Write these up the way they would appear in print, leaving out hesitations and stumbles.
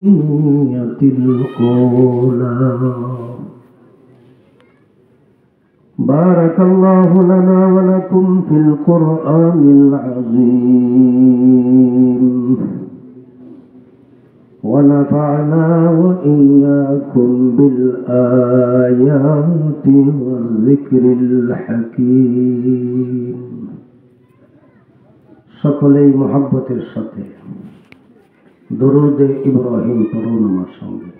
الأولى. بارك الله لنا ولكم في القرآن العظيم، ونفعنا وإياكم بالآيات والذكر الحكيم। সকলেই মহব্বতের সাথে দুরূদে ইব্রাহিম পড়ুন আমার সঙ্গে।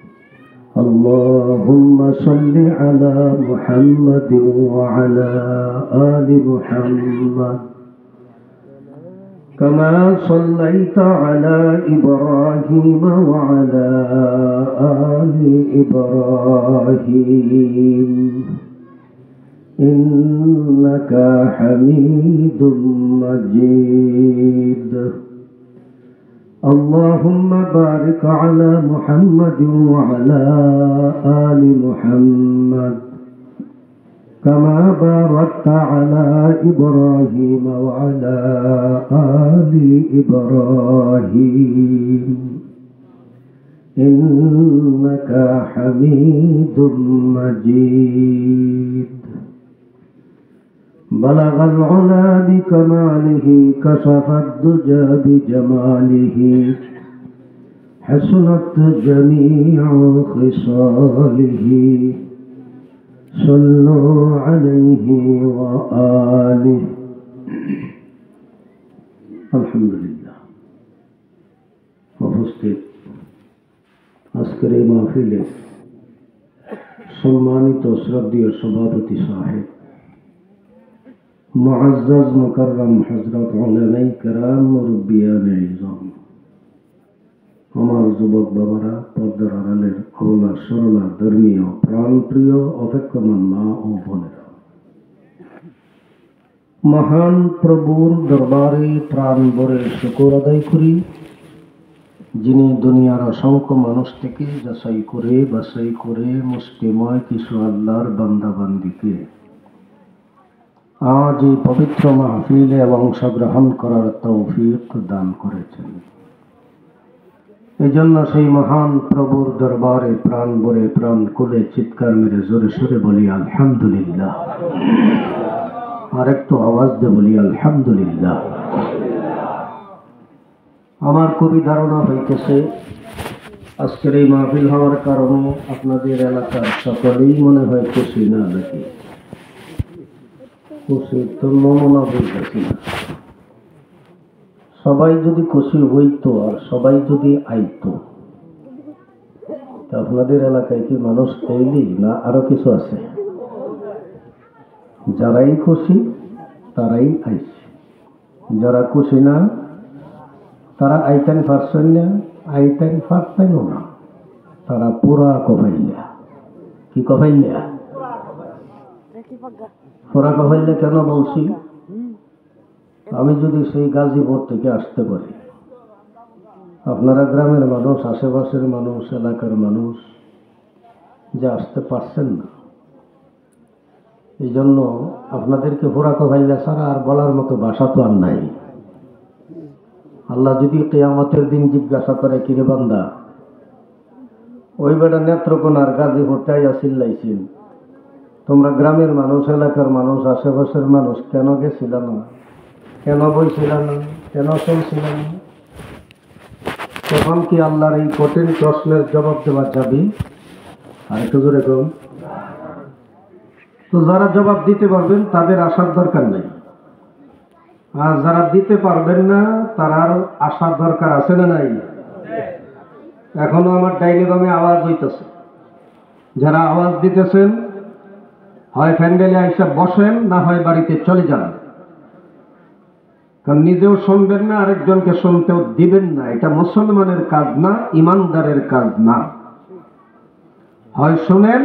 اللهم صل على محمد وعلى آل محمد كما صليت على إبراهيم وعلى آل إبراهيم إنك حميد مجيد. اللهم بارك على محمد وعلى آل محمد كما باركت على إبراهيم وعلى آل إبراهيم إنك حميد مجيد. بلغ العلا بكماله كشف الدجى بجماله حسنت جميع خصاله صلوا عليه وآله. الحمد لله. উপস্থিত আজকের এই মাহফিলে সম্মানিত শ্রদ্ধেয় সভাপতি সাহেব, মুআজ্জাজ মুকাররম হযরত উলামায়ে কেরাম, মুরব্বিয়ানে ইজম, আমার যুবক বাবারা, পর্দার আড়ালের আওলা সরলা ধর্মীয় প্রাণপ্রিয় অপেক্ষমান মা ও বোনেরা, মহান প্রভুর দরবারে প্রাণ ভরে শুকর আদায় করি, যিনি দুনিয়ার অসংখ্য মানুষ থেকে যাচাই করে বাছাই করে মুষ্টিময় কিছু আল্লাহর বান্দা বান্দিকে আজ এই পবিত্র মাহফিলে অংশগ্রহণ করার তৌফিক দান করেছেন। এই জন্য সেই মহান প্রভুর দরবারে প্রাণ ভরে প্রাণ খুলে চিৎকার মেরে জোরে সোরে বলি আলহামদুলিল্লাহ। আর একটু আওয়াজ দিয়ে বলি আলহামদুলিল্লাহ। আমার খুবই ধারণা হইতেছে আজকের এই মাহফিল হওয়ার কারণে আপনাদের এলাকার সকলেই মনে হয় খুশি, না নাকি? খুশি তো নমুনা বলতেছি না। সবাই যদি খুশি হইতো আর সবাই যদি আইতো, আপনাদের এলাকায় কি মানুষ এলি না আরো কিছু আছে? যারাই খুশি তারাই আইছে, যারা খুশি না তারা আইতেন পারছেন না, আইতেন পারতেন না, তারা পুরা কফাইলা। কি কফাইলা? পুরা কফাইলা কেন বলছি? আমি যদি সেই গাজীপুর থেকে আসতে পারি, আপনারা গ্রামের মানুষ, আশেপাশের মানুষ, এলাকার মানুষ যে আসতে পারছেন না, এই জন্য আপনাদেরকে পুরা কফাইলা ছাড়া আর বলার মতো ভাষা তো আর নাই। আল্লাহ যদি কিয়ামতের দিন জিজ্ঞাসা করে, কিরে বান্দা, ওই বেটা নেত্রকোনার গাজীপুরটাই চিল্লাইছিল, তোমরা গ্রামের মানুষ, এলাকার মানুষ, আশেপাশের মানুষ কেন গেছিল না, কেন বইছিল না, কেন চলছিল না? তখন কি আল্লাহর এই কঠিন প্রশ্নের জবাব দেওয়া যাবে? আর একটু জোরে কম। তো যারা জবাব দিতে পারবেন তাদের আসার দরকার নেই, আর যারা দিতে পারবেন না তার আসার দরকার আছে না নাই? এখনো আমার ডাইনে বামে আওয়াজ হইতেছে। যারা আওয়াজ দিতেছেন, হয় প্যান্ডেলে আইসা বসেন, না হয় বাড়িতে চলে যান, কারণ নিজেও শুনবেন না, আরেকজনকে শুনতেও দিবেন না। এটা মুসলমানের কাজ না, ইমানদারের কাজ না। হয় শুনেন,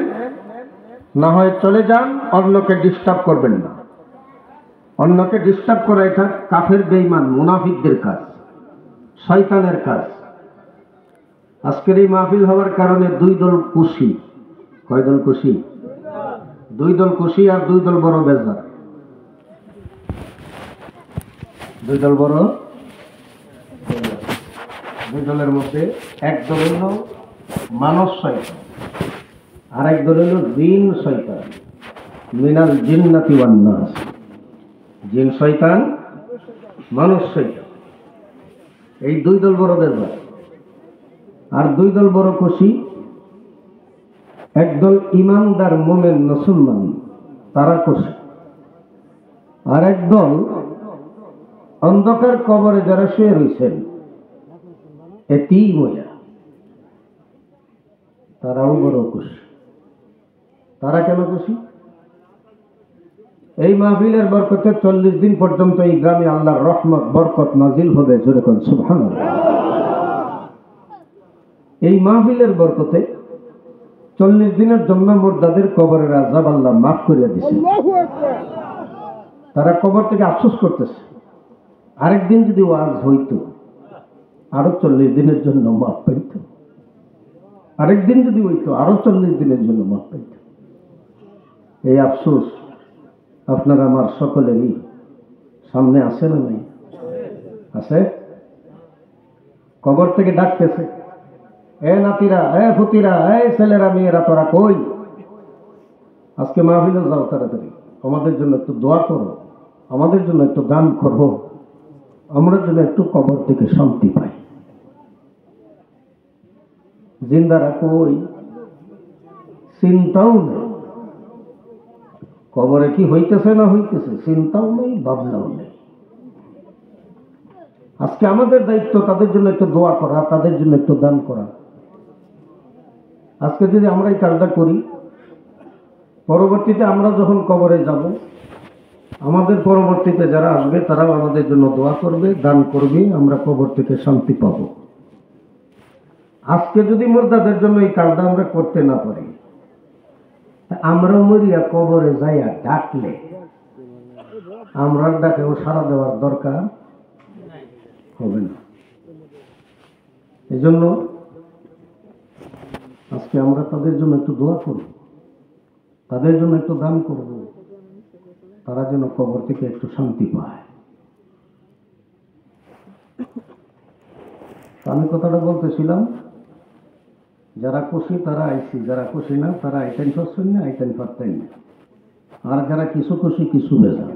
না হয় চলে যান, অন্যকে ডিস্টার্ব করবেন না। অন্যকে ডিস্টার্ব করা এটা কাফের, বেঈমান, মুনাফিকদের কাজ, শয়তানের কাজ। আজকের এই মাহফিল হওয়ার কারণে দুই দল খুশি। কয় দল খুশি? দুই দল খুশি, আর দুই দল বড় বেজার। দুই দল বড় দুই দলের মধ্যে এক দল হইল মানব শয়তান, আর এক দল হইল জিন শয়তান। মিনাল জিন্নাতি ওয়ান নাস, জিন শয়তান, মানুষ শয়তান। এই দুই দল বড়দের ভাই। আর দুই দল বড় খুশি, একদল ইমানদার মোমেন মুসলমান, তারা খুশি। আর একদল অন্ধকার কবরে যারা শুয়ে রয়েছেন, এতিম হইয়া, তারাও বড় খুশি। তারা কেন খুশি? এই মাহফিলের বরকতে 40 দিন পর্যন্ত এই গ্রামে আল্লাহর রহমত বরকত নাজিল হবে। যেরকম সুবহানাল্লাহ। এই মাহফিলের বরকতে 40 দিনের জন্য মুর্দাদের কবরের আযাব আল্লাহ মাফ করিয়া দিয়েছে। তারা কবর থেকে আফসোস করতেছে, আরেকদিন যদি ওয়াজ হইতো আরো 40 দিনের জন্য মাফ পাইত, আরেকদিন যদি হইতো আরো 40 দিনের জন্য মাফ পাইত। এই আফসোস আপনার আমার সকলেরই সামনে আছে না নাই? আছে। কবর থেকে ডাকতেছে, এ নাতিরা, এ ফুতিরা, এ ছেলেরা, মেয়েরা, তোরা কই? আজকে মাহফিলে যাও তাড়াতাড়ি, আমাদের জন্য একটু দোয়া করো, আমাদের জন্য একটু দান করো, আমরা যেন একটু কবর থেকে শান্তি পাই। জিন্দারা কই? চিন্তাও নেই। কবরে কি হইতেছে না হইতেছে চিন্তাও নেই, ভাবনাও নেই। আজকে আমাদের দায়িত্ব তাদের জন্য একটু দোয়া করা, তাদের জন্য একটু দান করা। আজকে যদি আমরা এই কাজটা করি, পরবর্তীতে আমরা যখন কবরে যাব, আমাদের পরবর্তীতে যারা আসবে তারাও আমাদের জন্য দোয়া করবে, দান করবে, আমরা কবর থেকে শান্তি পাব। আজকে যদি মুর্দাদের জন্য এই কাজটা আমরা করতে না পারি, আমরা মরিয়া কবরে যাইয়া ডাকলে আমরা ডাকেও সাড়া দেওয়ার দরকার হবে না। এই জন্য আজকে আমরা তাদের জন্য একটু দোয়া করব, তাদের জন্য একটু দান করব, তারা যেন কবর থেকে একটু শান্তি পায়। আমি কথাটা বলতেছিলাম, যারা খুশি তারা আইসি, যারা খুশি না তারা আইতেন পারছেন না, আইতেন পারতেন না। আর যারা কিছু খুশি কিছু বেজার,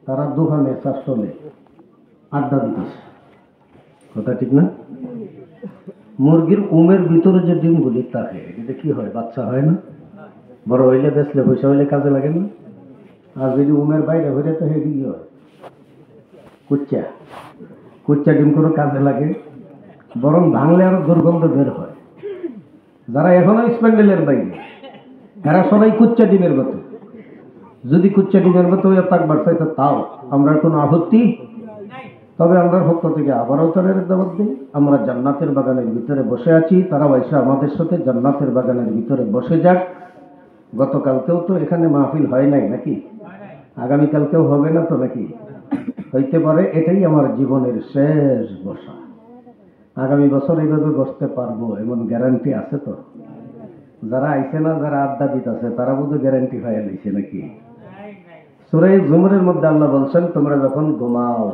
তারা দোকানে চারশলে আড্ডা দিতেছে। কথা ঠিক না? মুরগির উমের ভিতরে যে ডিমগুলি থাকে, এটা কি হয়? বাচ্চা হয় না? বড় হইলে বেচলে পয়সা হইলে কাজে লাগে না? আর যদি উমের বাইরে হইলে তো হেডি কি হয়? কুচ্চা। কুচ্চা ডিম কোনো কাজে লাগে, বরং ভাঙলে আরো দুর্গন্ধ বের হয়। যারা এখনো স্প্যান্ডেলের বাইরে, এরা সবাই কুচ্চা ডিমের মতো। যদি কুচ্চা ডিমের মতো হয়ে থাকবার চাইতো তাও আমরা কোনো আপত্তি। তবে আমরা পক্ষ থেকে আবারও তাদের দাওয়াত দিই, আমরা জান্নাতের বাগানের ভিতরে বসে আছি, তারাও এসে আমাদের সাথে জান্নাতের বাগানের ভিতরে বসে যাক। গতকালকেও তো এখানে মাহফিল হয় নাই নাকি? আগামীকালকেও হবে না তো নাকি? হইতে পারে এটাই আমার জীবনের শেষ বসা। আগামী বছর এইভাবে বসতে পারবো এমন গ্যারান্টি আছে তো? যারা আইছে না, যারা আড্ডা দিতেছে, তারা বোধহয় গ্যারান্টি হয়ে লইছে নাকি? সূরা জুমরের মধ্যে আল্লাহ বলছেন, তোমরা যখন ঘুমাও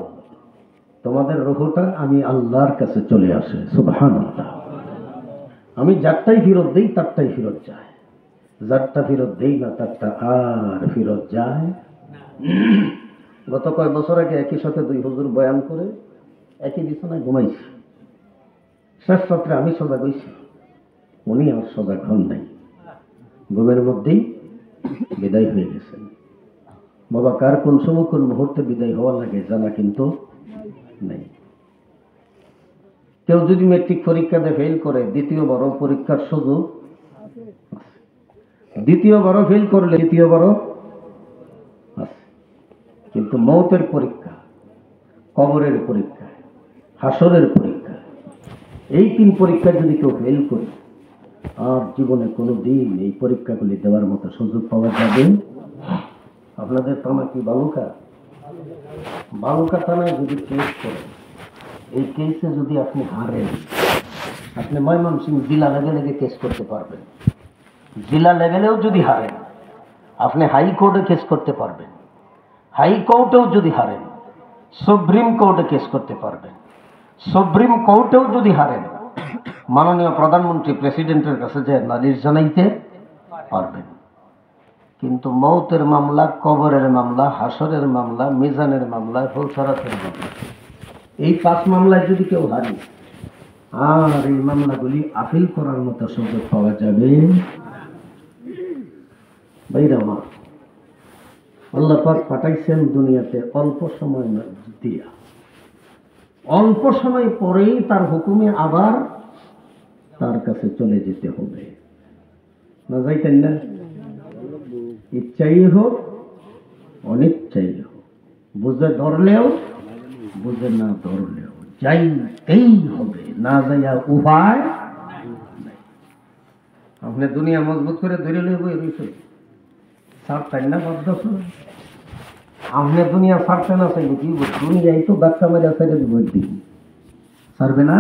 তোমাদের রূহটা আমি আল্লাহর কাছে চলে আসে। সুবহানাল্লাহ। আমি যারটাই ফেরত দেই তারটাই ফেরত যায়, যারটা ফেরত দেই না তারটা আর ফেরত যায়। গত কয়েক বছর আগে একই সাথে দুই হুজুর বয়ান করে একই বিছানায় ঘুমাইছি। শেষ রাত্রে আমি সজাগ হইছি, উনি আমার সজাগ হন নাই, ঘুমের মধ্যেই বিদায় হয়ে গেছেন। বাবা কার কোন সময় কোন মুহূর্তে বিদায় হওয়া লাগে জানা কিন্তু নেই। কেউ যদি মেট্রিক পরীক্ষাতে ফেল করে দ্বিতীয়বারও পরীক্ষার সুযোগ, দ্বিতীয়বারও ফেল করলে তৃতীয়বারও আছে। কিন্তু মৌতের পরীক্ষা, কবরের পরীক্ষা, হাসরের পরীক্ষা, এই তিন পরীক্ষায় যদি কেউ ফেল করে আর জীবনে কোনো দিন এই পরীক্ষাগুলি দেওয়ার মতো সুযোগ পাওয়া যাবে? আপনাদের থানা কি বালুকা? বালুকা থানায় যদি কেস করেন, এই কেসে যদি আপনি হারেন, আপনি ময়মনসিংহ জেলা লেভেলে কেস করতে পারবেন। জেলা লেভেলেও যদি হারেন, আপনি হাইকোর্টে কেস করতে পারবেন। হাইকোর্টেও যদি হারেন, সুপ্রিম কোর্টে কেস করতে পারবেন। সুপ্রিম কোর্টেও যদি হারেন, মাননীয় প্রধানমন্ত্রী প্রেসিডেন্টের কাছে যে নালিশ জানাইতে পারবেন। কিন্তু মৌতের মামলা, কবরের মামলা, হাসরের মামলা, মিজানের মামলা, ফুলসরাতের মামলা, এই 5 মামলায় যদি কেউ হারে, আর এই মামলাগুলি আপিল করার মতো সুযোগ পাওয়া যাবে। ভাইরা আমার, আল্লাহ পাক পাঠাইছেন দুনিয়াতে অল্প সময় দিয়া, অল্প সময় পরেই তার হুকুমে আবার তার কাছে চলে যেতে হবে। না যাইতেন না? ইচ্ছাই হোক অনিচ্ছাই হোক, বুঝে ধরলেও বুঝে না ধরলেও যাইতেই হবে, না যাইয়া উপায় নাই। আপনি দুনিয়া মজবুত করে ধরে লইব রয়েছে, ছাড়তেন না বাধ্য করে। আপনি দুনিয়া ছাড়তে না চাইবে কি, দুনিয়াই তো বাচ্চা মেরে ছেড়ে দিব, একদিন ছাড়বে না।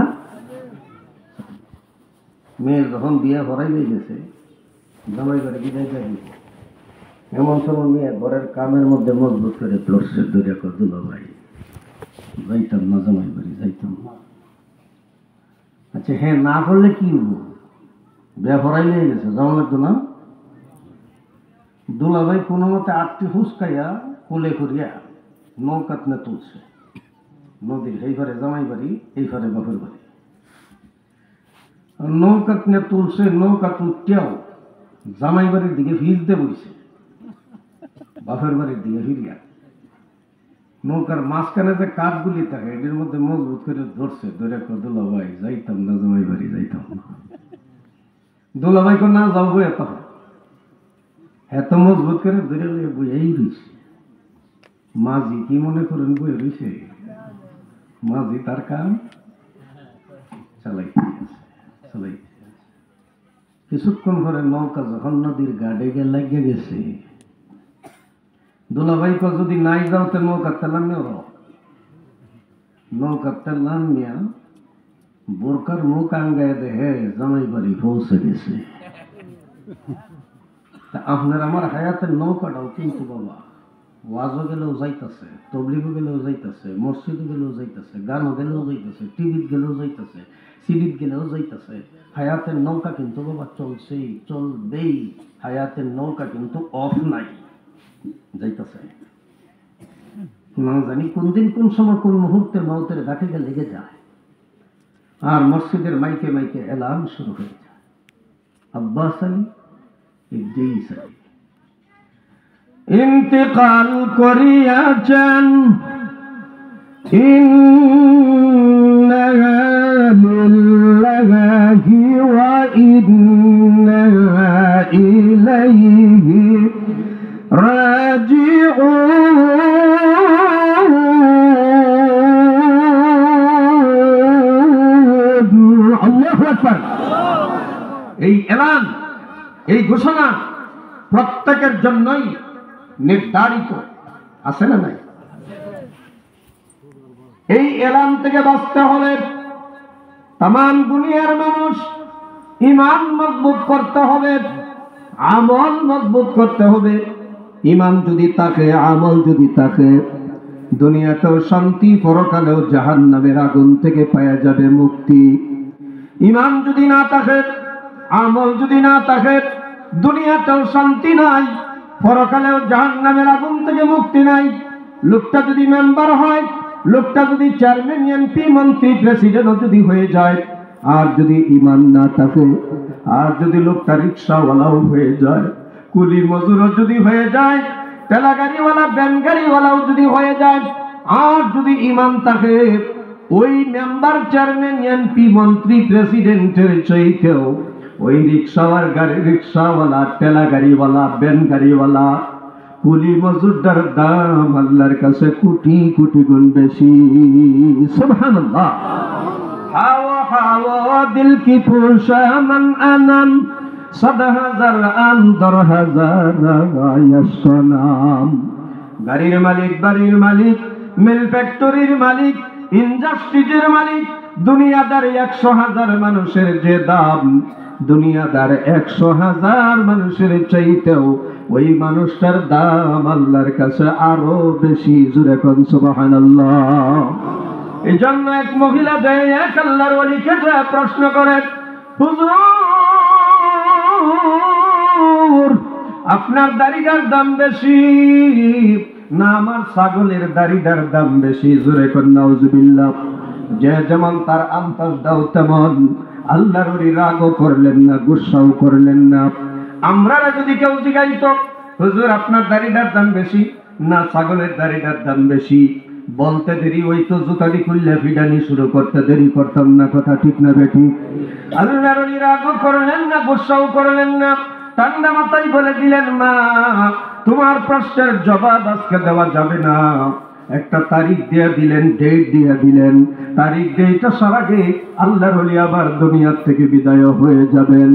মেয়ের যখন বিয়ে ভরাই হয়ে গেছে, জামাই ঘরে বিদায় দিয়ে দিব, এমন সময় মেয়ে ঘরের কামের মধ্যে মজবুত করে প্লসে ধরে দিল, ভাই যাইতাম না জামাই বাড়ি, যাইতাম না। আচ্ছা হ্যাঁ, না করলে কি হবো? বিয়ে ভরাই হয়ে গেছে, যাওয়া লাগতো না। দুলাভাই কোনো মতে 8টি ফুসকাইয়া কোলে করিয়া নৌকাত না তুলছে, নদীর এই ঘরে জামাই বাড়ি, এই ঘরে বাপের বাড়ি। নৌকাত নিয়ে তুলছে, নৌকা তুলতেও জামাই বাড়ির দিকে ভিজতে বইছে, বাপের বাড়ির দিকে ফিরিয়া। নৌকার মাঝখানে যে কাঠগুলি থাকে, এটির মধ্যে মজবুত করে ধরছে, ধরে দুলাভাই যাইতাম না জামাই বাড়ি, যাইতাম না। দুলাভাই না যাবো, এত মজবুত করে ধরে বইয়াই রয়েছে। মাঝি কি মনে করেন বইয়ে রয়েছে? মাঝি তার কাম চালাইতে চালাইতে। কিছুক্ষণ পরে নৌকা যখন নদীর গাড়ে গিয়ে লাগিয়ে গেছে, দুলাভাই যদি নাই যাও তো নৌকা তেলাম নেও, নৌকা তেলাম নিয়া বোরকার মুখ আঙ্গায় দেখে জামাই বাড়ি পৌঁছে গেছে। আপনার আমার হায়াতের নৌকাটাও কিন্তু বাবা, ওয়াজও গেলেও যাইতেছে, তবলিগও গেলেও যাইতেছে, মসজিদও গেলেও যাইতেছে, গানও গেলেও যাইতেছে, টিভিত গেলেও যাইতেছে, সিডিত গেলেও যাইতেছে। হায়াতের নৌকা কিন্তু বাবা চলছেই, চলবেই। হায়াতের নৌকা কিন্তু অফ নাই, যাইতেছে। না জানি কোন দিন কোন সময় কোন মুহূর্তে মৌতের ঘাটে লেগে যায়, আর মসজিদের মাইকে মাইকে এলান শুরু হয়ে যায়, আব্বাস আলী ইদ্রিস আলী ইন্তেকাল করিয়াছেন, ইন্না লিল্লাহি ওয়া ইন্না ইলাইহি রাজিউন। আল্লাহু আকবার। এই এলান, এই ঘোষণা প্রত্যেকের জন্যই নির্ধারিত, আছে না নাই? এই এলান থেকে বাঁচতে হলে তামাম দুনিয়ার মানুষ ঈমান মজবুত করতে হবে, আমল মজবুত করতে হবে। ঈমান যদি থাকে, আমল যদি থাকে, দুনিয়াতেও শান্তি, পরকালেও জাহান্নামের আগুন থেকে পাওয়া যাবে মুক্তি। ঈমান যদি না থাকে, আমল যদি না থাকে, দুনিয়াতেও শান্তি নাই, পরকালেও জাহান্নামের আগুন থেকে মুক্তি নাই। লোকটা যদি মেম্বার হয়, লোকটা যদি চেয়ারম্যান, এমপি, মন্ত্রী, প্রেসিডেন্টও যদি হয়ে যায়, আর যদি ঈমান না থাকে, আর যদি লোকটা রিক্সাওয়ালাও হয়ে যায়, কুলি মজুরও যদি হয়ে যায়, ঠেলা গাড়িওয়ালা, ভ্যান গাড়িওয়ালাও যদি হয়ে যায়, আর যদি ঈমান থাকে, ওই মেম্বার, চেয়ারম্যান, এমপি, মন্ত্রী, প্রেসিডেন্টের চাইতেও ওই রিক্সাওয়ালা, গাড়ি রিক্সাওয়ালা, ঠেলা গাড়িওয়ালা, ভ্যান গাড়িওয়ালা, কুলি মজুরদার দাম আল্লাহর কাছে কোটি কোটি গুণ বেশি। সুবহানাল্লাহ। হাওয়া হাওয়া দিল কি ফুরশা মান আনাম, ৭০০০ আন ১০০০০ সনাম। গাড়ির মালিক, বাড়ির মালিক, মিল ফ্যাক্টরির মালিক, ইন্ডাস্ট্রিজের মালিক, দুনিয়াদার ১০০,০০০ মানুষের যে দাম, দুনিয়াদার ১০০,০০০ মানুষের চাইতেও ওই মানুষটার দাম আল্লাহর কাছে আরো বেশি। জোরে কোন সুবহানাল্লাহ। এই জন্য এক মহিলা দেয় এক আল্লাহর ওলিকে যা প্রশ্ন করে, হুজুর আপনার দাড়িটার দাম বেশি না আমার ছাগলের দাড়িটার দাম বেশি? জোরে কোন নাউজুবিল্লাহ। যে যেমন তার আন্তাজ দাও তেমন আল্লাহর ওলি রাগও করলেন না, গুসাও করলেন না। আমরা যদি কেউ জিজ্ঞাসিত, হুজুর আপনার দাড়িটার দাম বেশি না ছাগলের দাড়িটার দাম বেশি, বলতে দেরি ওই তো জুতাটি খুললে ফিডানি শুরু করতে দেরি করতাম না। কথা ঠিক না বেঠিক? আল্লাহর ওলি রাগও করলেন না, গুসাও করলেন না, ঠান্ডা মাথায় বলে দিলেন, মা তোমার প্রশ্নের জবাব আজকে দেওয়া যাবে না। একটা তারিখ দিয়ে দিলেন, ডেট দিয়ে দিলেন। তারিখ ডেটটা আগে আল্লাহর ওলি আবার দুনিয়ার থেকে বিদায় হয়ে যাবেন।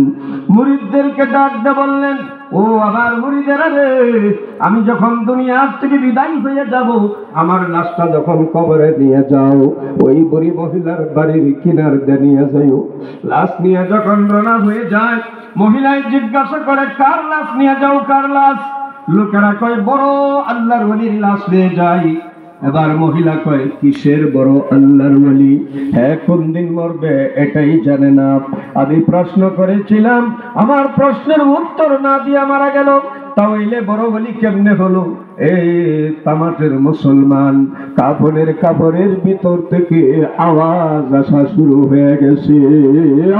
মুরিদদেরকে ডাক দিয়ে বললেন, ও আমার মুরিদেরা রে, আমি যখন দুনিয়ার থেকে বিদায় হয়ে যাব, আমার লাশটা যখন কবরে নিয়ে যাও, ওই বুড়ি মহিলার বাড়ির কিনার দিয়ে নিয়ে যাও। লাশ নিয়ে যখন রওনা হয়ে যায়, মহিলায় জিজ্ঞাসা করে, কার লাশ নিয়ে যাও, কার লাশ? লোকেরা কয়, বড় আল্লাহর ওলির লাশ নিয়ে যাই। এবার মহিলা কয়, কিসের বড় আল্লাহর ওলি? হ্যাঁ, কোন দিন মরবে এটাই জানে না। আমি প্রশ্ন করেছিলাম, আমার প্রশ্নের উত্তর না দিয়ে মারা গেল, তাহলে বড় ওলি কেমনে হলো? এই তামাটের মুসলমান, কাপড়ের ভিতর থেকে আওয়াজ আসা শুরু হয়ে গেছে।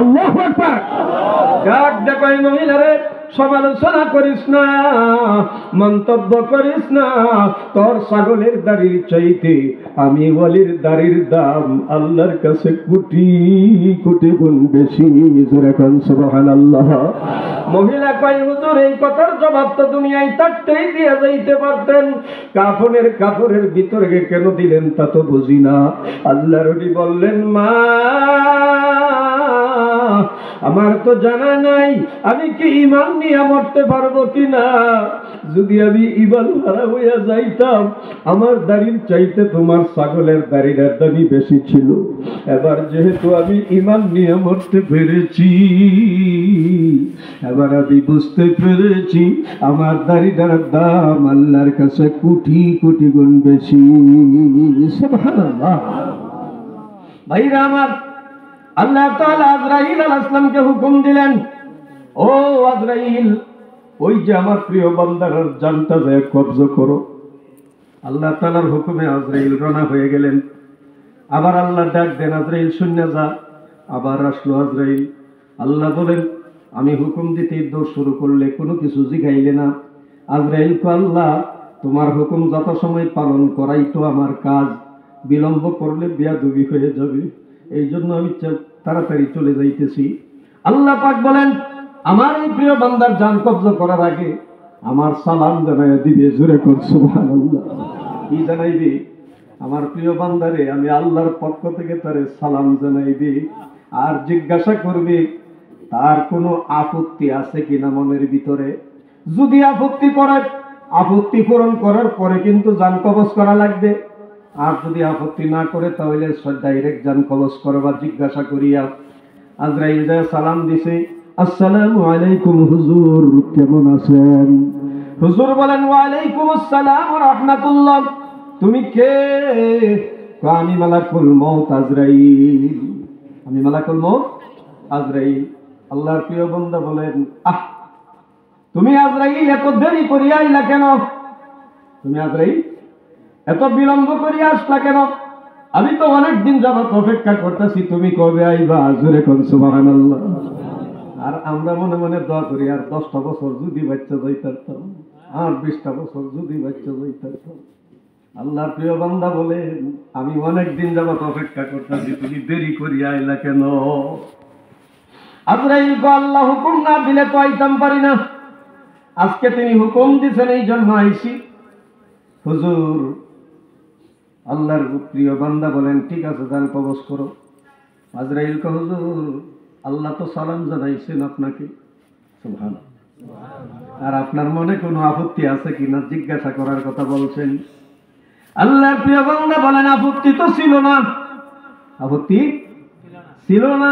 আল্লাহু আকবার। ডাক দেখো মহিলারে, সমালোচনা করিস না, মন্তব্য করিস না। তোর ছাগলের দাড়ির চাইতে আমি ওলির দাড়ির দাম আল্লাহর কাছে কোটি কোটি গুণ বেশি। যেরকম সুবহানাল্লাহ। মহিলা কয়, হুজুর এই কথার জবাব তো দুনিয়ায় থাকতেই দিয়ে যাইতে পারতেন, কাপড়ের ভিতরে কেন দিলেন তা তো বুঝি না। আল্লাহর ওলি বললেন, মা আমার তো জানা নাই আমি কি ঈমান নিয়ে মরতে পারবো কিনা। যদি আমি ঈমান হারা হইয়া যাইতাম, আমার দাড়ির চাইতে তোমার ছাগলের দাড়ির দামই বেশি ছিল। এবার যেহেতু আমি ঈমান নিয়ে মরতে পেরেছি, এবার আমি বুঝতে পেরেছি আমার দাড়িটার দাম আল্লাহর কাছে কোটি কোটি গুণ বেশি। সুবহানাল্লাহ। ভাইরা আমার, আল্লাহ তাআলা আজরাইল আলাইহিস সালামকে হুকুম দিলেন, ও আজরাইল, ওই যে আমার প্রিয় বান্দার জানটা যায় কবজা করো। আল্লাহ তাআলার হুকুমে আজরাইল রওনা হয়ে গেলেন। আবার আল্লাহ ডাক দেন, আজরাইল শুনে যা। আবার আসলো আজরাইল। আল্লাহ বলেন, আমি হুকুম দিতে দৌড় শুরু করলে কোনো কিছু জিগাইলে না। আজরাইল কো, আল্লাহ তোমার হুকুম যত সময় পালন করাই তো আমার কাজ, বিলম্ব করলে বেয়াদবি হয়ে যাবে, এই জন্য আমি তাড়াতাড়ি চলে যাইতেছি। আল্লাহ পাক বলেন, আমার এই প্রিয় বান্দার জান কবজা করার আগে আমার সালাম জানাইয়া দিবে। জোরে কর সুবহানাল্লাহ। কি জানাইবে? আমার প্রিয় বান্দারে আমি আল্লাহর পক্ষ থেকে তারে সালাম জানাইবে, আর জিজ্ঞাসা করবে তার কোনো আপত্তি আছে কিনা মনের ভিতরে। যদি আপত্তি করে, আপত্তি পূরণ করার পরে কিন্তু জান কবজ করা লাগবে। আর যদি আপত্তি না করে, তাহলে ডাইরেক্ট জান কবজ করবা জিজ্ঞাসা করিয়া। আজরাইল যা সালাম দিছে, আসসালামু আলাইকুম হুজুর, কেমন আছেন? হুজুর বলেন, ওয়া আলাইকুম আসসালাম ওয়া রাহমাতুল্লাহ। তুমি কে? আমি মালাকুল মউত আজরাইল। আমি মালাকুল মউত আজরাইল। আল্লাহর প্রিয় বান্দা বলেন, তুমি আজরাইল এত দেরি করিয়া আইলা কেন? তুমি আজরাইল এত বিলম্ব করিয়া আসলা কেন? আমি তো অনেক দিন যাবত অপেক্ষা করতেছি, তুমি কবে আইবা? জোরে কোন সুবহানাল্লাহ। আর আমরা মনে মনে দোয়া করি, আর 10টা বছর যদি বাচ্চা যাইতাম, আর 20টা বছর যদি বাচ্চা যাইতাম। আল্লাহর প্রিয় বান্দা বলেন, আমি অনেক দিন যাবত অপেক্ষা করতেছি, তুমি দেরি করিয়া আইলা কেন? আজরাইল কো, আল্লাহ হুকুম না দিলে তো আইতাম পারি না, আজকে তিনি হুকুম দিছেন এই জন্য আইছি। হুজুর, আল্লাহর প্রিয় বান্দা বলেন, ঠিক আছে জান কবজ করো। আজরাইল কো, হুজুর আল্লাহ তো সালাম জানাইছেন আপনাকে। সুবহানাল্লাহ। আর আপনার মনে কোনো আপত্তি আছে কিনা জিজ্ঞাসা করার কথা বলছেন। আল্লাহর প্রিয় বান্দা বলেন, আপত্তি তো ছিল না, আপত্তি ছিল না।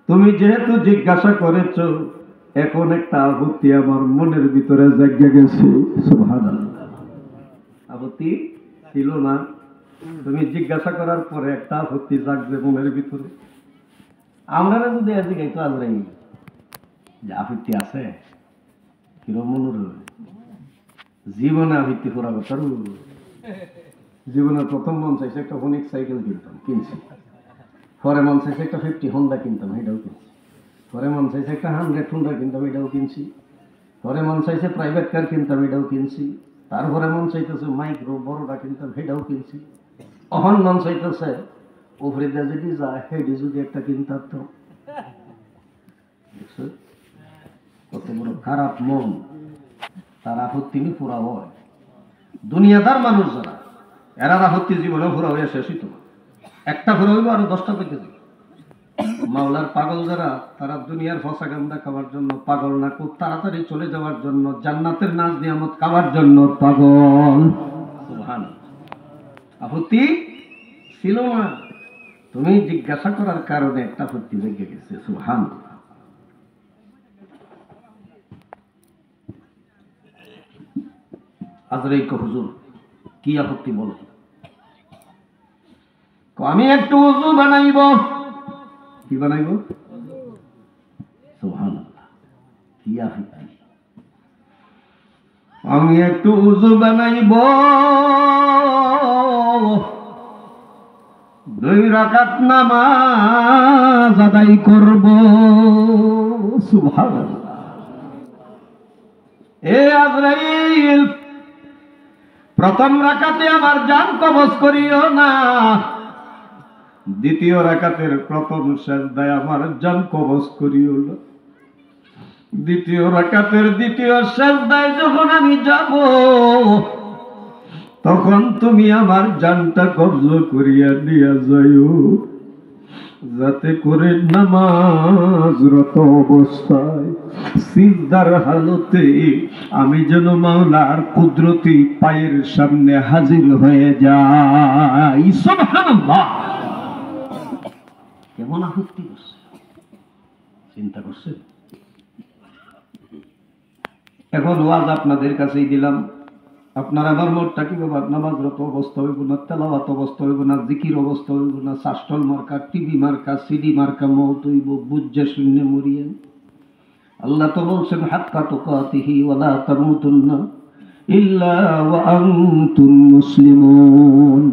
তুমি যেহেতু জিজ্ঞাসা করেছো, এখন একটা আপত্তি আমার মনের ভিতরে জেগে গেছে। সুবহানাল্লাহ। আপত্তি ছিল না, তুমি জিজ্ঞাসা করার পরে একটা আপত্তি জাগবে মনের ভিতরে। আমরা যদি আজকে গাইতো আজরাই যে আপত্তি আছে কিরম মনের জীবনে আপত্তি করা কথা। জীবনের প্রথম মন চাইছে একটা ফোনিক সাইকেল কিনছি, পরে মন চাইছে একটা 50 হোন্ডা কিনতাম, এটাও কিনছি। পরে মন চাইছে একটা 100 হোন্ডা কিনতাম, এটাও কিনছি। পরে মন চাইছে প্রাইভেট কার কিনতাম, এটাও কিনছি। তারপরে মন চাইতেছে মাইক্রো বড়টা কিনতাম, সেটাও কিনছি। অহন মন চাইতেছে উপরে যদি যায় হেডি যদি একটা কিনতাম। তো কত বড় খারাপ মন, তার আপত্তি পুরা হয়। দুনিয়াদার মানুষ যারা, এরা আপত্তি জীবনে পুরা হয়ে শেষই তো একটা পুরা হইব আরো 10টা থেকে যাবে। মাওলার পাগল যারা, তারা দুনিয়ার ফসা গান্দা খাওয়ার জন্য পাগল না, খুব তাড়াতাড়ি চলে যাওয়ার জন্য, জান্নাতের নাজ নিয়ামত খাওয়ার জন্য পাগল। সুবহানাল্লাহ। আপত্তি ছিল না, তুমি জিজ্ঞাসা করার কারণে একটা আপত্তি জেগে গেছে। সুবহানাল্লাহ। আজরাইল কো হুজুর কি আপত্তি বলো? আমি একটু উযু বানাইব। কি বানাইব? সুবহানাল্লাহ, কি আপত্তি? আমি একটু উযু বানাইব, 2 রাকাত নামাজ আদায় করব। সুবহানাল্লাহ। এ আজরাইল, প্রথম রাকাতে আমার জান কবজ করিও না, দ্বিতীয় রাকাতের প্রথম সিজদায় আমার জান কবজ করিও না। দ্বিতীয় রাকাতের দ্বিতীয় সিজদায় যখন আমি যাব, তখন তুমি আমার জানটা কবজ করিয়া নিয়া যাইও, যাতে করে নামাজরত অবস্থায় সিজদার হালতে আমি যেন মাওলার কুদরতি পায়ের সামনে হাজির হয়ে যাই। সুবহানাল্লাহ। কেমন আপত্তি করছে, চিন্তা করছে? এখন ওয়াজ আপনাদের কাছেই দিলাম, আপনার আমার মোটটা কি বাবা, নামাজরত অবস্থা হইব না, তেলাওয়াত অবস্থা হইব না, জিকির অবস্থা হইব না, শাস্টল মার্কা, টিভি মার্কা, সিডি মার্কা মৌত হইব, বুঝে শূন্য মরিয়ে। আল্লাহ তো বলছেন হাক্কা তুকাতিহি ওয়ালা তামুতুন্না ইল্লা ওয়া আনতুম মুসলিমুন।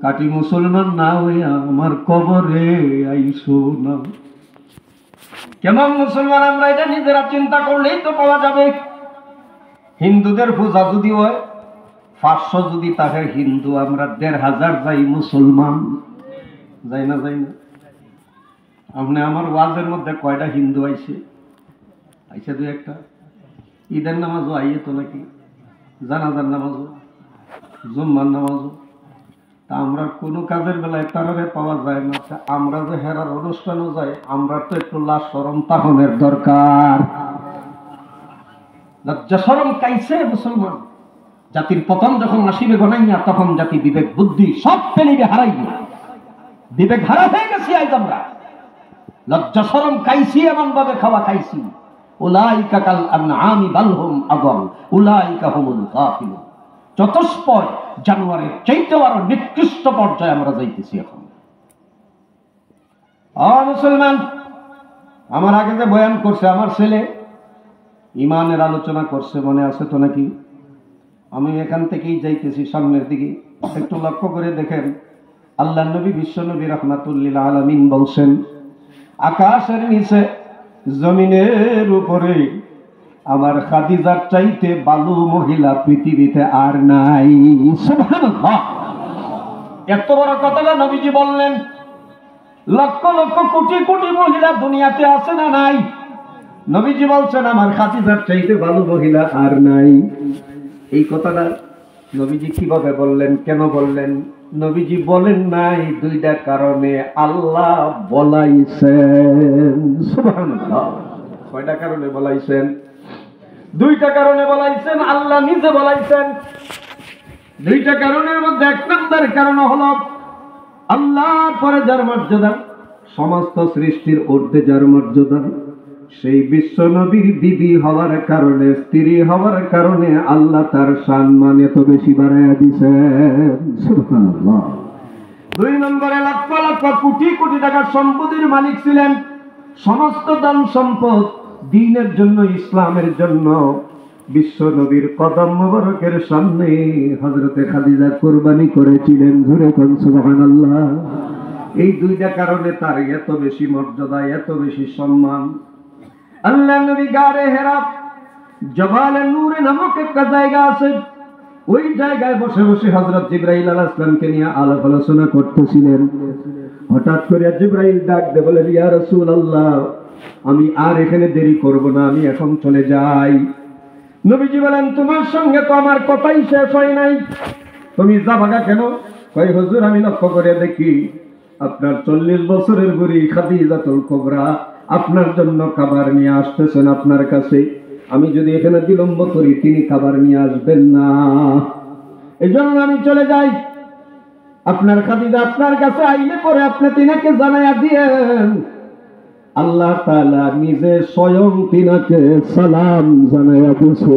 কাটি মুসলমান না হইয়া আমার কবরে আইসো না। কেমন মুসলমান আমরা, এটা নিজেরা চিন্তা করলেই তো পাওয়া যাবে। হিন্দুদের পূজা যদি হয় 500, যদি তাকে হিন্দু, আমরা 1500 যাই মুসলমান। যাই না? যাই না? আপনি আমার ওয়াজের মধ্যে কয়টা হিন্দু আইছে? আইছে 2-1টা। ঈদের নামাজও আইয়ে তো নাকি, জানাজার নামাজও, জুম্মার নামাজও। তা আমরা কোনো কাজের বেলায় তারারে পাওয়া যায় না। আমরা যে হেরার অনুষ্ঠানও যাই, আমরা তো একটু লাজ শরম তাহনের দরকার। লজ্জা শরম কাইছে মুসলমান। জাতির পতন যখন আসিবে গনাইয়া, তখন জাতি বিবেক বুদ্ধি সব ফেলিবে হারাইবে। বিবেক হারা হয়ে গেছি আজ আমরা। লজ্জা শরম কাইছি, এমন ভাবে খাওয়া খাইছি। উলাইকা কাল আনআমি বাল হুম আযাল উলাইকা হুমুল গাফিলুন। চতুষ্পদ জানোয়ারের চাইতেও আরো নিকৃষ্ট পর্যায়ে আমরা যাইতেছি এখন। মুসলমান, আমার আগে যে বয়ান করছে আমার ছেলে, ইমানের আলোচনা করছে, মনে আছে তো নাকি? আমি এখান থেকেই যাইতেছি সামনের দিকে, একটু লক্ষ্য করে দেখেন। আল্লাহ নবী, বিশ্ব নবী রাহমাতুল্লিল আলামিন বলছেন, আকাশের নিচে জমিনের উপরে আমার খাদিজার চাইতে বালু মহিলা পৃথিবীতে আর নাই। সুবহানাল্লাহ। এত বড় কথাটা নবীজি বললেন। লক্ষ লক্ষ কোটি কোটি মহিলা দুনিয়াতে আছে না নাই? নবীজি বলছেন আমার খাদিজার চাইতে বালু মহিলা আর নাই। এই কথাটা নবীজি কিভাবে বললেন, কেন বললেন? নবীজি বলেন নাই 2টা কারণে, আল্লাহ বলাইছেন। সুবহানাল্লাহ। কয়টা কারণে বলাইছেন? 2টা কারণে বলাইছেন, আল্লাহ নিজে বলাইছেন। 2টা কারণের মধ্যে 1 নম্বর কারণ হলো, আল্লাহর পরে যার মর্যাদা, সমস্ত সৃষ্টির ঊর্ধ্বে যার মর্যাদা, সেই বিশ্ব নবীর বিবি হওয়ার কারণে, স্ত্রী হওয়ার কারণে আল্লাহ তার সম্মান এত বেশি বাড়াইয়া দিয়েছেন। সুবহানাল্লাহ। 2 নম্বরে লক্ষ লক্ষ কোটি কোটি টাকার সম্পদের মালিক ছিলেন। সমস্ত ধন সম্পদ দ্বীনের জন্য, ইসলামের জন্য বিশ্ব নবীর কদম মোবারকের সামনে হযরতে খাদিজা কুরবানি করেছিলেন। জোরে কোন সুবহানাল্লাহ। এই 2টা কারণে তার এত বেশি মর্যাদা, এত বেশি সম্মান। আল্লাহ নবী গারে হেরা জবালে নূরে নামক একটা জায়গা আছে, ওই জায়গায় বসে বসে হযরত জিবরাইল আলাইহিস সালামকে নিয়ে আলাপ আলোচনা করতেছিলেন। হঠাৎ করে জিবরাইল ডাক দিয়ে বলেন, ইয়া রাসূলুল্লাহ, আমি আর এখানে দেরি করব না, আমি এখন চলে যাই। নবীজি বলেন, তোমার সঙ্গে তো আমার কথাই শেষ হয় নাই, তুমি যাবাগা কেন? কয়, হুজুর আমি লক্ষ্য করে দেখি আপনার 40 বছরের বুড়ি খাদিজাতুল কুবরা আপনার জন্য খাবার নিয়ে আসতেছেন আপনার কাছে। আমি যদি এখানে বিলম্ব করি তিনি খাবার নিয়ে আসবেন না, এজন্য আমি চলে যাই। আপনার খাদিজা আপনার কাছে আইলে পরে আপনি তিনাকে জানাইয়া দিয়েন আল্লাহ তাআলা নিজে স্বয়ং তিনাকে সালাম জানাইয়া দিয়েছে।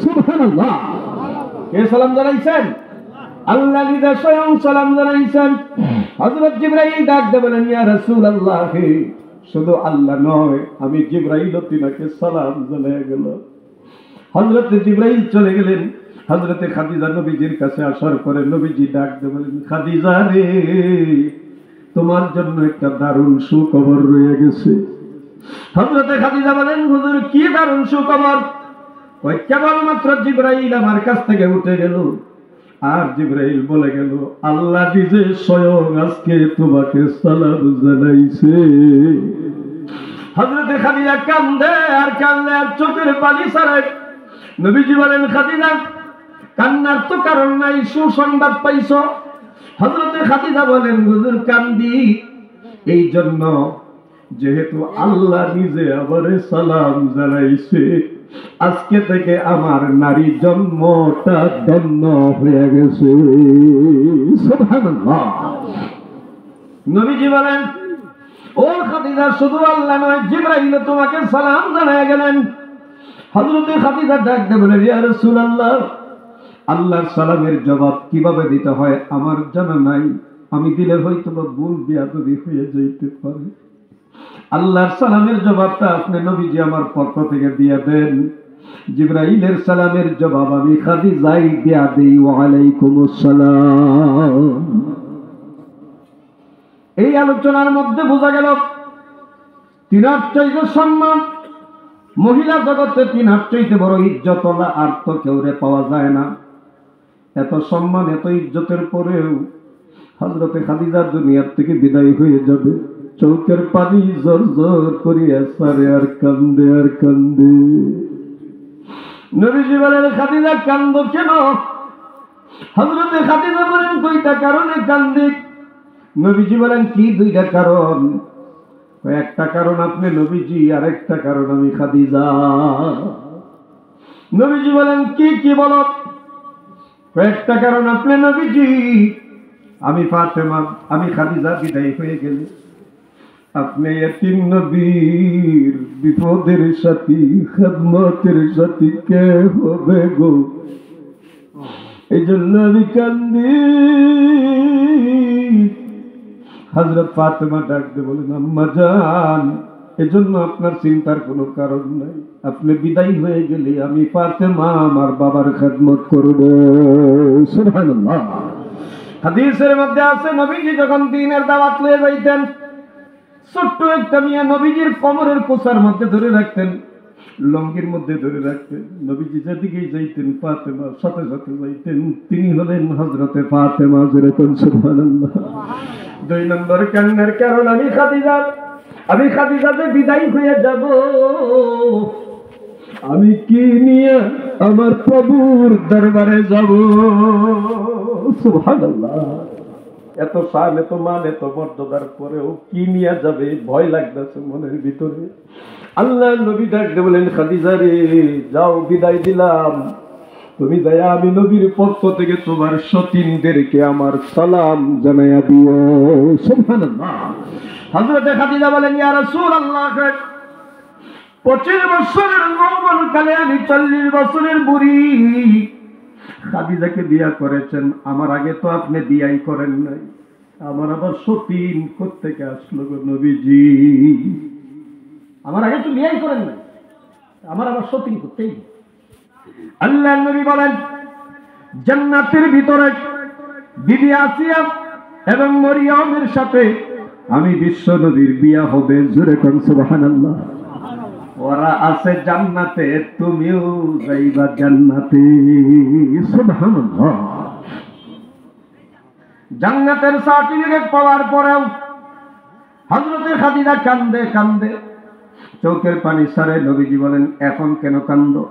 সুবহানাল্লাহ। কে সালাম জানাইছেন? আল্লাহ নিজে স্বয়ং সালাম জানাইছেন। হযরত জিবরাইল ডাক দিয়ে বলেন, ইয়া রাসূলুল্লাহ, শুধু আল্লাহ নয়, আমি জিবরাইল তিনাকে সালাম জানাইয়া গেল। হযরত জিবরাইল চলে গেলেন। হযরতে খাদিজা নবীজির কাছে আসার পরে নবীজি ডাক দিয়ে বলেন, খাদিজা রে, তোমার জন্য একটা দারুণ সুখবর রয়ে গেছে। হযরতে খাদিজা বলেন, হুজুর কি দারুণ সুখবর? ওই কেবলমাত্র জিবরাইল আমার কাছ থেকে উঠে গেল, আর জিবরাইল বলে গেল, আল্লাহ নিজে স্বয়ং আজকে তোমাকে সালাম জানাইছে। হযরতে খাদিজা কান্দে আর কান্দে আর চোখের পানি ছাড়ায়। নবীজি বলেন, খাদিজা কান্নার তো কারণ নাই, সুসংবাদ পাইছো। হযরতে খাদিজা বলেন, হুজুর কান্দি এই জন্য যেহেতু আল্লাহ নিজে আমারে সালাম জানাইছে, আজকে থেকে আমার নারী জন্মটা ধন্য হয়ে গেছে। সুবহানাল্লাহ। নবীজি বলেন, ও খাদিজা, শুধু আল্লাহ নয়, জিবরাইল তোমাকে সালাম জানায় গেলেন। হযরতে খাদিজা ডাক দিয়ে বলেন, ইয়া রাসূলুল্লাহ, আল্লাহর সালামের জবাব কিভাবে দিতে হয় আমার জানা নাই, আমি দিলে হয়তো ভুল বেয়াদবি হয়ে যাইতে পারে। আল্লাহর সালামের জবাবটা আপনি নবীজি আমার পক্ষ থেকে দিয়ে দেন। জিবরাইলের সালামের জবাব আমি খাদিজাই দিয়া দেই, ওয়া আলাইকুমুস সালাম। এই আলোচনার মধ্যে বোঝা গেল তিনার চাইতে সম্মান, মহিলা জগতে তিনার চাইতে বড় ইজ্জত আর তো কেউ রে পাওয়া যায় না। এত সম্মান, এত ইজ্জতের পরেও হযরতে খাদিজা দুনিয়ার থেকে বিদায় হয়ে যাবে, চোখের পানি জোর জোর করিয়া সারে আর কান্দে আর কান্দে। নবীজি বলেন, খাদিজা কান্দো কেন? হযরতে খাদিজা বলেন, 2টা কারণে কান্দি। নবীজি বলেন, কি 2টা কারণ? একটা কারণ আপনি নবীজি, আর একটা কারণ আমি খাদিজা। নবীজি বলেন, কি কি বলো? একটা কারণ আপনি নবীজি, আমি ফাতেমা, আমি খাদিজা বিদায় হয়ে গেলে আপনি এতিম নবীর বিপদের সাথী, খেদমতের সাথী কে হবে গো? এই জন্য আমি কান্দি। হযরত ফাতেমা ডাক দিয়ে বলেন, আম্মা জান, এজন্য আপনার চিন্তার কোনো কারণ নাই, আপনি বিদায় হয়ে গেলে আমি ফাতেমা আমার বাবার খেদমত করব। সুবহানাল্লাহ। হাদিসের মধ্যে আছে, নবীজি যখন দ্বীনের দাওয়াত লয়ে যাইতেন, ছোট্ট একটা মিয়া নবীজির কোমরের কোষার মধ্যে ধরে রাখতেন, লঙ্গির মধ্যে ধরে রাখতেন। নবীজি যেদিকেই যাইতেন ফাতেমার সাথে সাথে যাইতেন। তিনি হলেন হযরতে ফাতেমা। যেরকম সুবহানাল্লাহ। 2 নম্বর কান্নার কারণ আমি খাদিজা। আমি খাদিজাতে বিদায় হয়ে যাব, আমি কি নিয়ে আমার প্রভুর দরবারে যাব? সুবহানাল্লাহ। এত শান, এত মান, এত মর্যাদার পরেও কি নিয়ে যাবে ভয় লাগতেছে মনের ভিতরে। আল্লাহ নবী ডাক দিয়ে বলেন, খাদিজা রে, যাও, বিদায় দিলাম, তুমি যাইয়া আমি নবীর পক্ষ থেকে তোমার সতীনদেরকে আমার সালাম জানাইয়া দিও। সুবহানাল্লাহ। হযরতে খাদিজা বলেন, ইয়া রাসূলুল্লাহ, 25 বছরের যৌবনকালে আমি 40 বছরের বুড়ি। খাদিজাকে বিয়া করেছেন, আমার আগে তো আপনি বিয়াই করেন নাই, আমার আবার সতীন কোত্থেকে আসলো গো নবীজি? আমার আগে তো বিয়াই করেন নাই, আমার আবার সতীন করতেই। আল্লাহ নবী বলেন, জান্নাতের ভিতরে বিবি আসিয়া এবং মরিয়মের সাথে আমি বিশ্ব নবীর বিয়া হবে। জোরে কোন সুবহানাল্লাহ। ওরা আছে জান্নাতে, তুমিও যাইবা জান্নাতে। সুবহানাল্লাহ। জান্নাতের সার্টিফিকেট পাওয়ার পরেও হযরতে খাদিজা কান্দে কান্দে চোখের পানি ছাড়ে। নবীজি বলেন, এখন কেন কান্দো?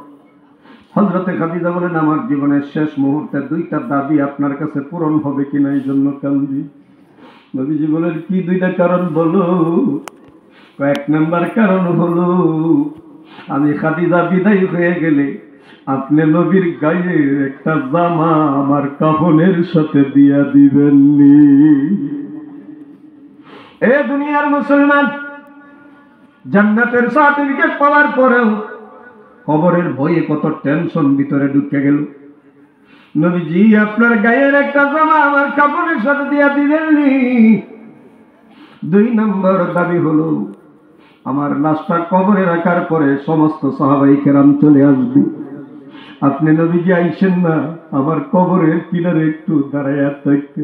হযরতে খাদিজা বলেন, আমার জীবনের শেষ মুহূর্তে 2টা দাবি আপনার কাছে পূরণ হবে কিনা এই জন্য কান্দি। নবীজি বলেন, কি 2টা কারণ বলো? 1 নাম্বার কারণ হলো, আমি খাদিজা বিদায় হয়ে গেলে আপনি নবীর গায়ে একটা জামা আমার কাফনের সাথে দিয়া দিবেননি। এ দুনিয়ার মুসলমান, জান্নাতের সার্টিফিকেট পাওয়ার পরেও কবরের ভয়ে কত টেনশন ভিতরে ঢুকে গেল। নবীজি আপনার গায়ের একটা জামা আমার কাফনের সাথে দিয়া দিবেননি। 2 নম্বর দাবি হলো, আমার লাশটা কবরে রাখার পরে সমস্ত সাহাবায়ে কেরাম চলে আসবে, আপনি নবীজি আইসেন না, আমার কবরের কিনারে একটু দাঁড়াইয়া থাকতে।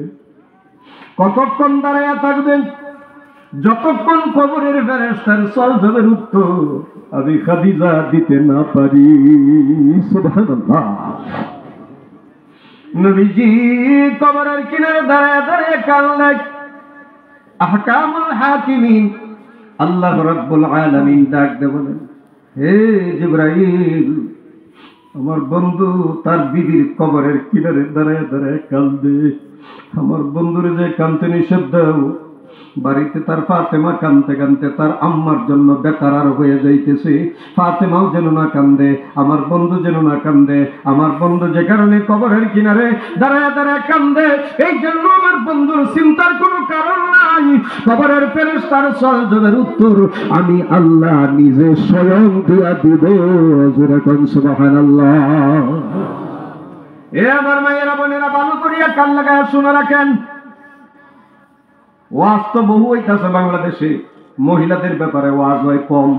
কতক্ষণ দাঁড়াইয়া থাকবেন? যতক্ষণ কবরের ফেরেশতার সওয়ালের উত্তর আমি খাদিজা দিতে না পারি। সুবহানাল্লাহ। নবীজি কবরের কিনারে দাঁড়ায় দাঁড়ায় কাঁদলেন। আহকামুল হাকিমিন আল্লাহ রাব্বুল আলামিন ডাক দিয়ে বলেন, হে জিবরাইল, আমার বন্ধু তার বিবির কবরের কিনারে দাঁড়ায় দাঁড়ায় কাঁদে। আমার বন্ধুরে যে কাঁদতে নিষেধ দাও। বাড়িতে তার ফাতেমা কাঁদতে কাঁদতে তার আম্মার জন্য বেকারার হয়ে যাইতেছে। ফাতেমাও যেন না কান্দে, আমার বন্ধু যেন না কান্দে। আমার বন্ধু যে কারণে কবরের কিনারে দাঁড়ায় দাঁড়ায় কান্দে, এই জন্য আমার বন্ধুর চিন্তার কোনো কারণ নাই। কবরের ফেরেশতার সওয়ালের উত্তর আমি আল্লাহ নিজে স্বয়ং দিয়া দিব। জোরে কোন সুবহানাল্লাহ। এ আমার মায়েরা বোনেরা, ভালো করিয়া কান লাগায় শুনে রাখেন। ওয়াজ তো বহু হইতাছে বাংলাদেশে, মহিলাদের ব্যাপারে ওয়াজ হয় কম,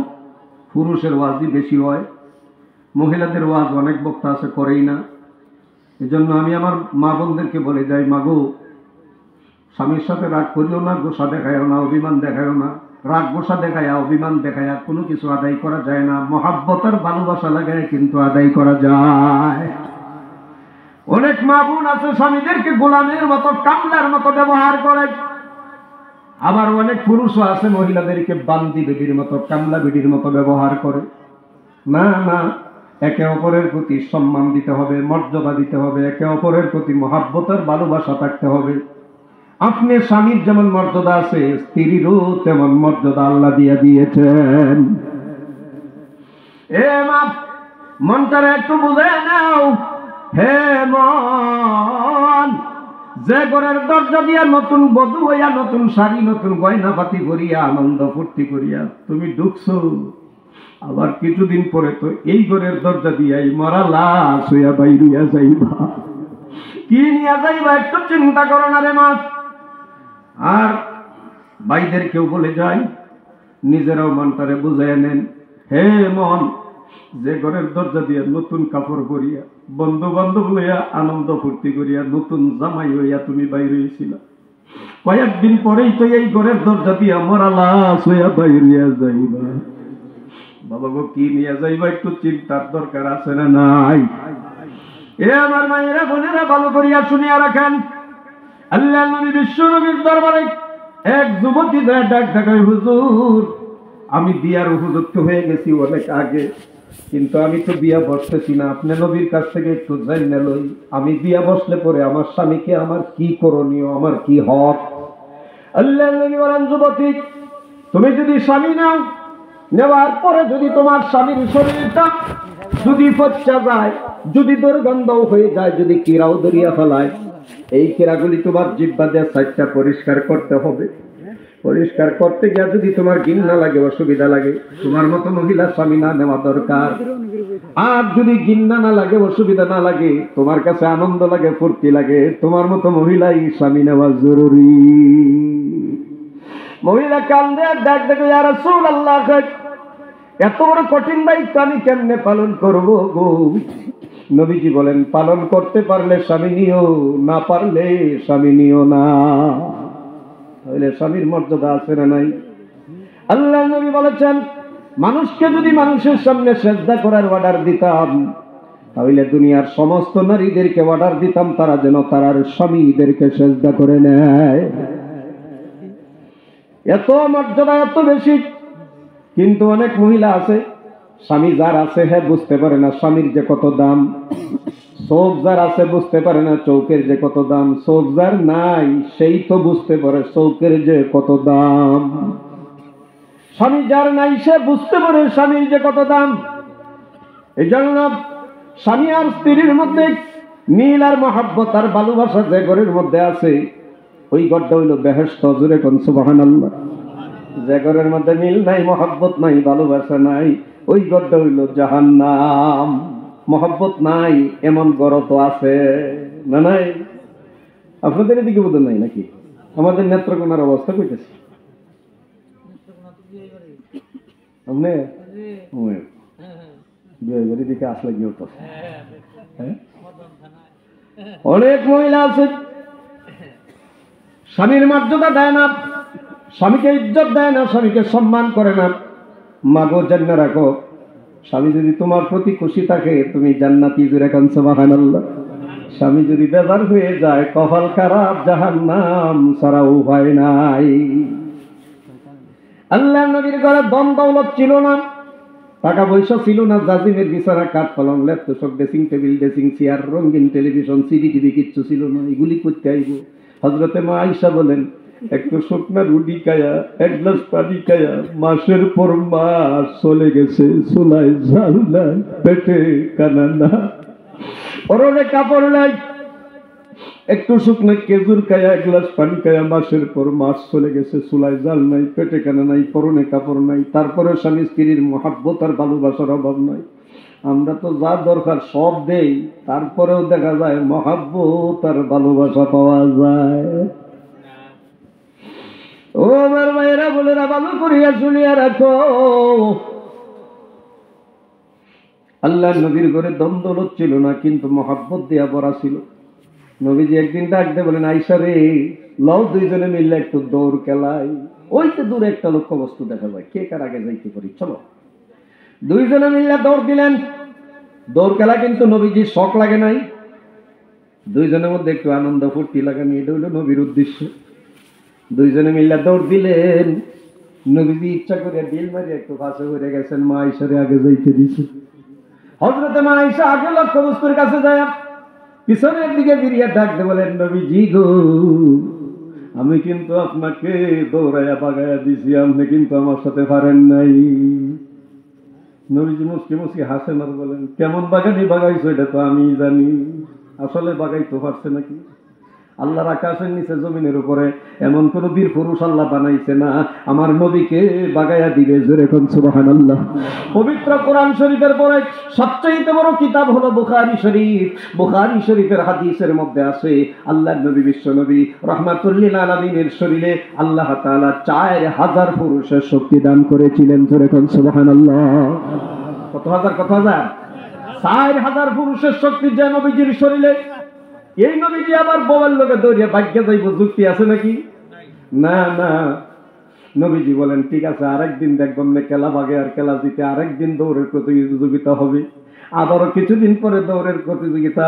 পুরুষের ওয়াজই বেশি হয়। মহিলাদের ওয়াজ অনেক বক্তা আছে, করেই না। এজন্য আমি আমার মা বোনদেরকে বলে যাই, মাগো, স্বামীর সাথে রাগ করিও না, গোসা দেখায়ও না, অভিমান দেখায়ও না। রাগ গোসা দেখায়া, অভিমান দেখায়া কোনো কিছু আদায় করা যায় না। মহাব্বতের ভালোবাসা লাগায় কিন্তু আদায় করা যায়। অনেক মা বোন আছে স্বামীদেরকে গোলামের মতো, কামলার মতো ব্যবহার করে। আবার অনেক পুরুষও আছে মহিলাদেরকে বান্দি বেডির মতো, কামলা বেডির মতো ব্যবহার করে। না না, একে অপরের প্রতি সম্মান দিতে হবে, মর্যাদা দিতে হবে, একে অপরের প্রতি মহাব্বতের ভালোবাসা থাকতে হবে। আপনি স্বামীর যেমন মর্যাদা আছে, স্ত্রীরও তেমন মর্যাদা আল্লাহ দিয়ে দিয়েছেন। এ মা, মনটারে একটু বুঝে নাও। হে মন, যে ঘরের দরজা দিয়া নতুন বধূ হইয়া, নতুন শাড়ি, নতুন গয়না পাতি করিয়া, আনন্দ ফুর্তি করিয়া তুমি ঢুকছো, আবার কিছুদিন পরে তো এই ঘরের দরজা দিয়াই মরা লাশ হইয়া বাইরিয়া যাইবা। কি নিয়ে যাইবা একটু চিন্তা করো না রে মা। আর ভাইদের কেউ বলে যায়, নিজেরাও মনটারে বুঝাইয়া নেন। হে মন, যে ঘরের দরজা দিয়া নতুন কাপড় পরিয়া, বন্ধু বান্ধব লইয়া আনন্দ ফুর্তি করিয়া, নতুন জামাই হইয়া তুমি বাইরে হয়েছিল, কয়েকদিন পরেই তো এই ঘরের দরজা দিয়া মরা লাশ হইয়া বাইরিয়া যাইবা। বাবা গো, কি নিয়ে যাইবা একটু চিন্তার দরকার আছে না নাই? এ আমার মায়েরা বোনেরা, ভালো করিয়া শুনিয়া রাখেন। আল্লাহ নবী বিশ্ব নবীর দরবারে এক যুবতী ডাক দেখায়, হুজুর, আমি বিয়ার উপযুক্ত হয়ে গেছি অনেক আগে, কিন্তু আমি তো বিয়া বসতেছি না, আপনি নবীর কাছ থেকে একটু জানিয়ে লই, আমি বিয়া বসলে পরে আমার স্বামীকে আমার কি করণীয়, আমার কি হক? আল্লাহ নবী বলেন, যুবতী, তুমি যদি স্বামী নাও, নেওয়ার পরে যদি তোমার স্বামীর শরীরটা যদি পচা যায়, যদি দুর্গন্ধও হয়ে যায়, যদি কিরাও ধরিয়া ফেলায়, এই কিরাগুলি তোমার জিহ্বা দিয়ে সাইডটা পরিষ্কার করতে হবে। পরিষ্কার করতে গিয়ে যদি তোমার ঘৃণা লাগে, অসুবিধা লাগে, তোমার মতো মহিলা স্বামী না নেওয়া দরকার। আর যদি ঘৃণা না লাগে, অসুবিধা না লাগে, তোমার কাছে আনন্দ লাগে, ফুর্তি লাগে, তোমার মতো মহিলাই স্বামী নেওয়া জরুরি। মহিলা কান্দে আর ডাক দেখো, ইয়া রাসূলুল্লাহ, এত বড় কঠিন দায়িত্ব আমি কেমনে পালন করব গো? নবীজি বলেন, পালন করতে পারলে স্বামী নিও, না পারলে স্বামী নিও না। তাহলে স্বামীর মর্যাদা আছে না নাই? আল্লাহ নবী বলেছেন, মানুষকে যদি মানুষের সামনে সেজদা করার অর্ডার দিতাম, তাহলে দুনিয়ার সমস্ত নারীদেরকে অর্ডার দিতাম তারা যেন তার স্বামীদেরকে সেজদা করে নেয়। এত মর্যাদা, এত বেশি। কিন্তু অনেক মহিলা আছে, স্বামী যার আছে হ্যাঁ বুঝতে পারে না স্বামীর যে কত দাম। চোখ যার আছে বুঝতে পারে না চৌকের যে কত দাম। চোখ যার নাই সেই তো বুঝতে পারে চৌকের যে কত দাম। স্বামী যার নাই সে বুঝতে পারে স্বামীর যে কত দাম। এই জন্য স্বামী আর স্ত্রীর মধ্যে মিল আর মহাব্বত আর ভালোবাসা যে ঘরের মধ্যে আছে, ওই ঘরটা হইল বেহেশত। জোরে কোন সুবহানাল্লাহ। যে ঘরের মধ্যে মিল নাই, মহাব্বত নাই, ভালোবাসা নাই, ওই ঘরটা হইল জাহান্নাম। মহাব্বত নাই এমন ঘর তো আছে না? নাই? আপনাদের এদিকে বোধ নাই নাকি? আমাদের নেত্রকোনার অবস্থা কইতেছে। দিকে আসলে গিয়ে তো অনেক মহিলা আছে স্বামীর মর্যাদা দেয় না, স্বামীকে ইজ্জত দেয় না, স্বামীকে সম্মান করে না। মাগো জেনে রাখো, স্বামী যদি তোমার প্রতি খুশি থাকে তুমি জান্নাতি। জোরে কান সুবহানাল্লাহ। স্বামী যদি বেজার হয়ে যায়, কপাল খারাপ, জাহান্নাম ছাড়া উপায় নাই। আল্লাহ নবীর ঘরে ধন দৌলত ছিল না, টাকা পয়সা ছিল না, জাজিমের বিছানা, কাঠ পালং, ল্যাপ তোষক, ড্রেসিং টেবিল, ড্রেসিং চেয়ার, রঙিন টেলিভিশন, সিডি টিভি কিচ্ছু ছিল না। এগুলি করতে আইব। হযরতে মা আয়েশা বলেন, একটু শুকনা রুটি খায়া, এক গ্লাস পানি খায়া মাসের পর মাস চলে গেছে, চুলায় ঝাল নাই, পেটে কানা না, পরনে কাপড় নাই। একটু শুকনো খেজুর খায়া, এক গ্লাস পানি খায়া মাসের পর মাস চলে গেছে, চুলায় জাল নাই, পেটে কানা নাই, পরনে কাপড় নাই। তারপরে স্বামী স্ত্রীর মহাব্বত আর ভালোবাসার অভাব নাই। আমরা তো যা দরকার সব দেই, তারপরেও দেখা যায় মহাব্বত আর ভালোবাসা পাওয়া যায়। ও আমার মায়েরা বোনেরা, ভালো করিয়া শুনিয়া রাখো, আল্লাহ নবীর ঘরে দ্বন্দ্ব ছিল না, কিন্তু মহাব্বত দিয়া ভরা ছিল। নবীজি একদিন ডাকতে বলেন, আয়েশা রে, লও দুইজনে মিললে একটু দৌড় খেলাই। ওই তো দূরে একটা লক্ষ্য বস্তু দেখা যায়, কে কার আগে যাইতে পারি, চলো। দুইজনে মিললে দৌড় দিলেন। দৌড় খেলা কিন্তু নবীজির শখ লাগে নাই, দুইজনের মধ্যে একটু আনন্দ ফুর্তি লাগানি, এটা হইল নবীর উদ্দেশ্য। দুইজনে মিললে দৌড় দিলেন। নবীজি ইচ্ছা করে ডিল মারি একটু পাশে ঘুরে গেছেন, মা আয়েশারে আগে যাইতে দিছে। হযরতে মা আয়েশা আগে লক্ষ্য বস্তুর কাছে যায়, পিছনের দিকে ফিরিয়ে ডাকতে বলেন, নবীজি গো, আমি কিন্তু আপনাকে দৌড়াইয়া বাগাইয়া দিছি, আপনি কিন্তু আমার সাথে পারেন নাই। নবীজি মুসকি মুসকি হাসেন আর বলেন, কেমন বাগানি বাগাইছো এটা তো আমি জানি, আসলে বাগাইতে পারছে নাকি? আল্লাহর আকাশের নিচে জমিনের উপরে এমন কোন বীর পুরুষ আল্লাহ বানাইছে না আমার নবীকে বাগাইয়া দিবে। জোরে কোন সুবহানাল্লাহ। পবিত্র কোরআন শরীফের পরে সবচেয়ে বড় কিতাব হলো বুখারী শরীফ। বুখারী শরীফের হাদিসের মধ্যে আছে, আল্লাহর নবী বিশ্ব নবী রাহমাতুল লিল আলামিনের শরীরে আল্লাহ তাআলা 4000 পুরুষের শক্তি দান করেছিলেন। জোরে কোন সুবহানাল্লাহ। কত হাজার? 4000 পুরুষের শক্তি যে নবীজির শরীরে। এই নবীজি আবার বউয়ের লোকে দৌড়িয়ে ভাগ্যে যাইব, যুক্তি আছে নাকি? না না। নবীজি বলেন, ঠিক আছে, আরেকদিন দেখবেন খেলা ভাগে আর খেলা জিতে, আরেকদিন দৌড়ের প্রতিযোগিতা হবে, আবারও কিছুদিন পরে দৌড়ের প্রতিযোগিতা।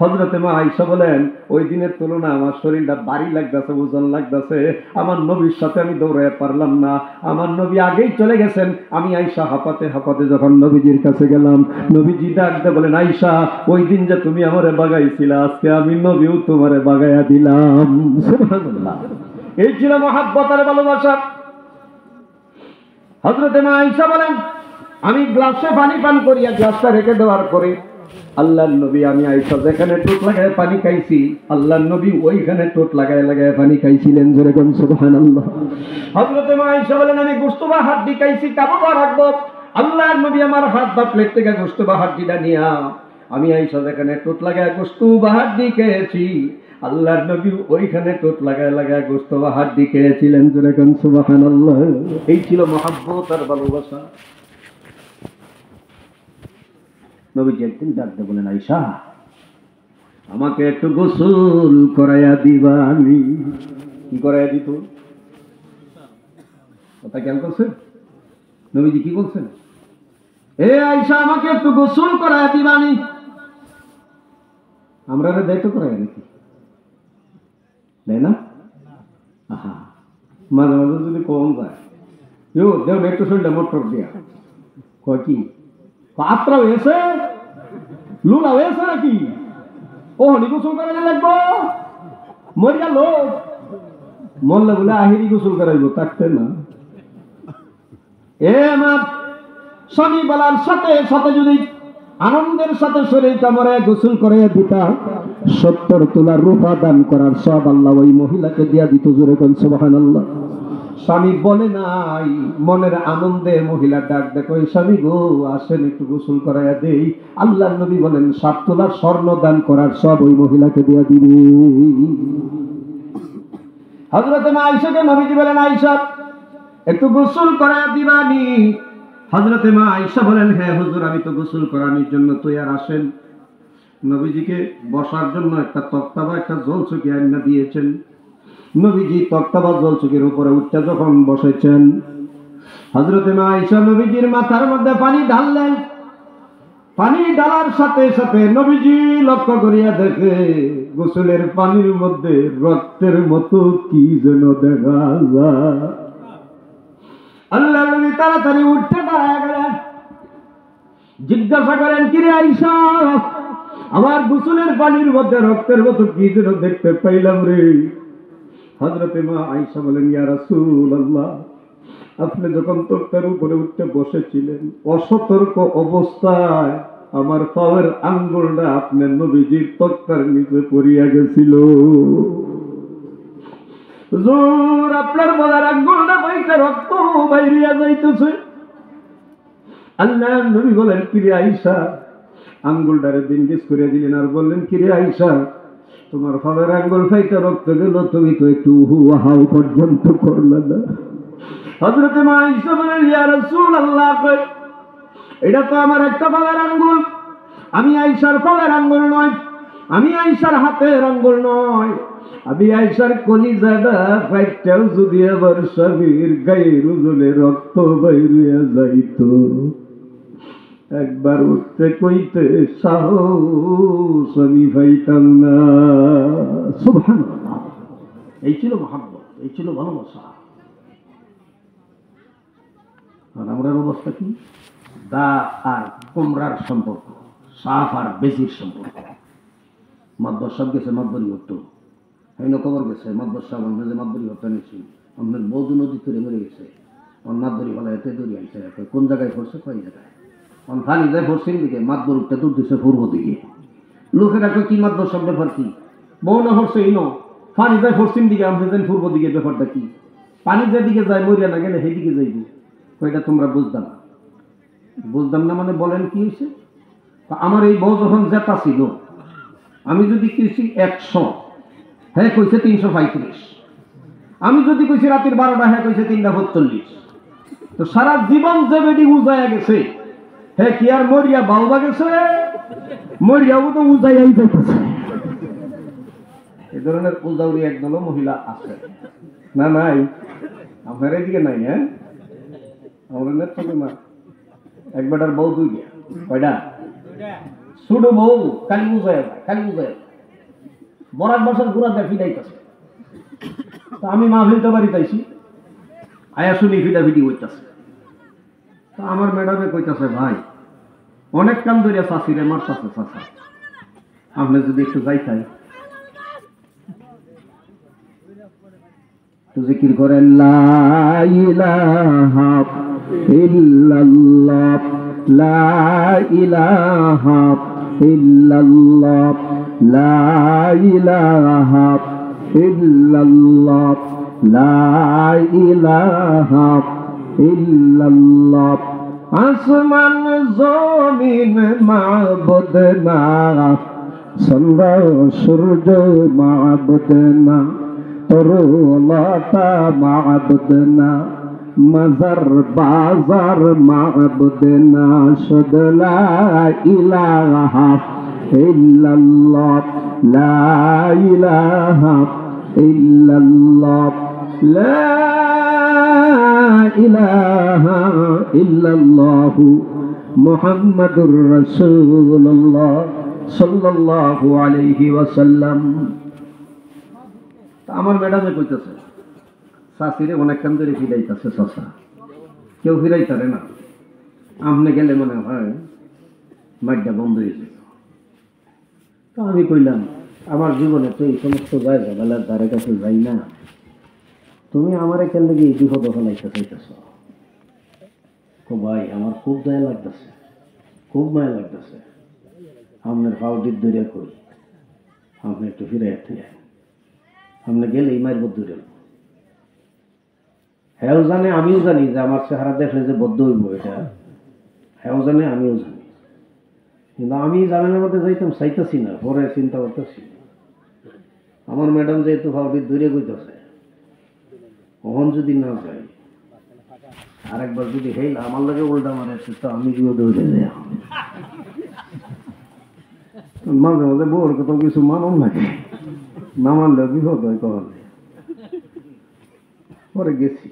হযরতে মা আয়েশা বলেন, ওই দিনের তুলনা আমার শরীরটা ভারী লাগতেছে, ওজন লাগতেছে, আমার নবীর সাথে আমি দৌড়াইতে পারলাম না। আমার নবী আগেই চলে গেছেন। আমি আয়েশা হাঁপাতে হাঁপাতে যখন নবীজির কাছে গেলাম, নবীজি ডাকতে বলেন, আয়েশা, ওই দিন যে তুমি আমারে বাগাইছিলা, আজকে আমি নবীও তোমারে বাগাইয়া দিলাম। সুবহানাল্লাহ। এই ছিল মহাব্বত আর ভালোবাসা। হযরতে মা আয়েশা বলেন, আমি গ্লাসে পানি পান করিয়া গ্লাসটা রেখে দেওয়ার পরে আল্লাহর নবী আমি আয়েশা যেখানে টোট লাগায় পানি খাইছি, আল্লাহর নবী ওইখানে টোট লাগায় লাগায় পানি খাইছিলেন। জোরে কোন সুবহানাল্লাহ। হযরতে মা আয়েশা বলেন আমি গোশত বা হাড্ডি খাইছি, কাবু বা রাখবো। আল্লাহর নবী আমার হাত বা প্লেট থেকে গোশত বা হাড্ডিটা নিয়া আমি আয়েশা যেখানে টোট লাগায় গোশত বা হাড্ডি খেয়েছি, আল্লাহর নবী ওইখানে টোট লাগায় লাগায় গোশত বা হাড্ডি খেয়েছিলেন। জোরে কোন সুবহানাল্লাহ। এই ছিল মহব্বত আর ভালোবাসা। নবীজি একদিন ডাকতে বলেন আয়েশা আমাকে একটু গোসল করাইয়া দিবা। আমি কি করাইয়া দিত? কথা খেয়াল করছেন? নবীজি কি বলছেন? এ আয়েশা আমাকে একটু গোসল করাইয়া দিবানি। আমরা দায়িত্ব করাইয়া নাকি দেয় না? আহা মাঝে মাঝে যদি কম যায় দেও একটু শরীরটা মোটর দিয়া কয় কি পাত্রা হয়েছে লুলা হয়েছে নাকি ও হনি গোসল করাইলে লাগবো মরিয়া লোক মরলে বলে আহিরি গোসল করাইব থাকতে না। এ আমার স্বামী বলার সাথে সাথে যদি আনন্দের সাথে শরীরটা মরে গোসল করে দিতা 70 তোলা রূপা দান করার সব আল্লাহ ওই মহিলাকে দিয়া দিত। জোরে কোন সুবহানাল্লাহ। স্বামী বলে নাই, মনের আনন্দে মহিলা ডাক দেখো স্বামী গো আসেন একটু গোসল করাইয়া দেই। আল্লাহর নবী বলেন 7 তোলা স্বর্ণ দান করার সব ওই মহিলাকে দিয়া দিবে। হযরতে মা আয়েশাকে নবীজি বলেন আয়েশা একটু গোসল করাইয়া দিবানি। হযরতে মা আয়েশা বলেন হ্যাঁ হুজুর আমি তো গোসল করানোর জন্য তৈয়ার। আসেন। নবীজিকে বসার জন্য একটা তক্তা বা একটা জলচকি আইনা দিয়েছেন। নবীজি তক্তা বা জলচকির উপরে উঠতে যখন বসেছেন, হযরতে মা আয়েশা নবীজির মাথার মধ্যে পানি ঢাললেন। পানি ঢালার সাথে সাথে নবীজি লক্ষ্য করিয়া দেখে গোসলের পানির মধ্যে রক্তের মতো কি যেন দেখা যায়। আল্লাহ নবী তাড়াতাড়ি উঠতে দাঁড়ায় গেলেন। জিজ্ঞাসা করেন কিরে আয়েশা আমার গোসলের পানির মধ্যে রক্তের মতো কি যেন দেখতে পাইলাম রে। হযরতে মা আয়েশা বলেন ইয়া রাসূলুল্লাহ আপনি যখন তক্তার উপরে উঠতে বসেছিলেন অসতর্ক অবস্থায় আমার পায়ের আঙ্গুলটা আপনার নবীজির তক্তার নিচে পড়িয়া গেছিল। হুজুর আপনার পায়ের আঙ্গুলটা বাইতে রক্ত বাইরিয়া যাইতেছে। আল্লাহর নবী বলেন কিরে আয়েশা আঙ্গুলটারে বিন্দিস করে দিলেন আর বললেন কিরে আয়েশা তোমার পায়ের আঙ্গুল ফাইতে রক্ত গেল তুমি তো একটু হু হাউ পর্যন্ত করলে না। হযরতে মা আয়েশা বলেন ইয়া রাসূলুল্লাহ এটা তো আমার একটা পায়ের আঙ্গুল, আমি আয়েশার পায়ের আঙ্গুল নয়, আমি আয়েশার হাতের আঙ্গুল নয়, আমি আয়েশার কলিজাটা ফাইটটাও যদি আবার স্বামীর গায়ে রুজলে রক্ত বাইরিয়া যাইত একবার উঠতে কইতে সাহস আমি পাইতাম না। সুবহানাল্লাহ। এই ছিল মহব্বত, এই ছিল ভালোবাসা। আর আমরার অবস্থা কি? দা আর কুমড়ার সম্পর্ক, সাপ আর বেজির সম্পর্ক। মাদ্দর সব গেছে মাদ্দরি হতো, হেন কবর গেছে মাদ্দর সাহেব আমরা যে মাদ্দরি হত্যা নিয়েছি আপনার বৌদ্ধ নদী তুলে মরে গেছে। আমার মাদ্দরি ভালো এতে দৌড়ি আইসে কোন জায়গায় পড়ছে কয় জায়গায় ফানি যায় পশ্চিম দিকে মাদ্দর উঠতে দূর দিচ্ছে পূর্ব দিকে। লোকেরা কি মাদ্দর সব ব্যাপার কি বউ না পড়ছে ইনো ফানি যায় পশ্চিম দিকে আমরা যাই পূর্ব দিকে, ব্যাপারটা কি? পানি যেদিকে যায় মরিয়া না গেলে সেদিকে যাইবে। এটা তোমরা বুঝতাম না। বুঝতাম না মানে বলেন কি হয়েছে? আমার এই বউ যখন জেতা ছিল আমি যদি কইছি 100 হ্যাঁ কইছে 335, আমি যদি কইছি রাতের 12টা হ্যাঁ কইছে 3:42। তো সারা জীবন যে বেডি উজায়া গেছে হ্যাঁ কি আর মরিয়া বাউবা গেছে? মরিয়াও তো উজাইয়াই যাইতেছে। এই ধরনের উজাউরি একদল মহিলা আছে না? নাই আপনার এদিকে নাই? হ্যাঁ আমার নেত্রকে না একবারটার বউ দুই দিয়া কয়টা ছোট বউ খালি উজায় খালি উজায় বরাক বছর ঘুরা দেয় ফিটাইতেছে। তা আমি মা ফিলতে বাড়ি পাইছি আয়া শুনি ফিটাফিটি হইতেছে। তা আমার ম্যাডামে কইতাছে ভাই অনেক কাম ধরিয়া চাষিরে মারতাছে চাষা, আপনি যদি একটু যাইতাই তো জিকির করেন লা ইলাহা ইল্লাল্লাহ লা ইলাহা ইল্লাল্লাহ লা ইলাহা ইল্লাল্লাহ লা ইলাহা ইল্লাল্লাহ আসমান জমিন মাবুদ না চন্দ্র সূর্য মাবুদ না তরুলতা মাবুদ না মাজার বাজার মাবুদ না শুধু লা ইলাহা ইল্লাল্লাহ লা ইলাহা ইল্লাল্লাহ লা ইলাহা ইল্লাল্লাহু মুহাম্মাদুর রাসূলুল্লাহ সাল্লাল্লাহু আলাইহি ওয়াসাল্লাম। আমার ম্যাডামে কইতেছে শাশিরে অনেকক্ষণ ধরে ফিরাইতেছে শশা, কেউ ফিরাইতারে না, আমনে গেলে মনে হয় মাইডটা বন্ধ হয়ে যেত। তো আমি কইলাম আমার জীবনে তো এই সমস্ত জায়গা বেলার ধারে কাছে যাই না, তুমি আমার এখানে গিয়ে বিপদ ফেলাইতে চাইতেছ। তো ভাই আমার খুব দয়া লাগতেছে, খুব মায়া লাগতেছে, আপনার ফাউডির দূরে কই আপনি একটু ফিরে আপনি গেলে এই মায়ের বদ্ধ গেল। হ্যাঁ জানে, আমিও জানি যে আমার চেহারা দেখলে যে বদ্ধ হইব, এটা হ্যাঁ জানে, আমিও জানি, কিন্তু আমি জানানোর মধ্যে যাইতাম চাইতেছি না, পরে চিন্তা করতেছি আমার ম্যাডাম যেহেতু ফাউডির দূরে কইতেছে, কখন যদি না যাই আরেকবার যদি হেল আমার লাগে উল্টা মারে তো আমি গিয়ে দৌড়ে যাই। মাঝে মাঝে বউর কথা কিছু মানন লাগে, না মানলে বিপদ হয়। কখনো পরে গেছি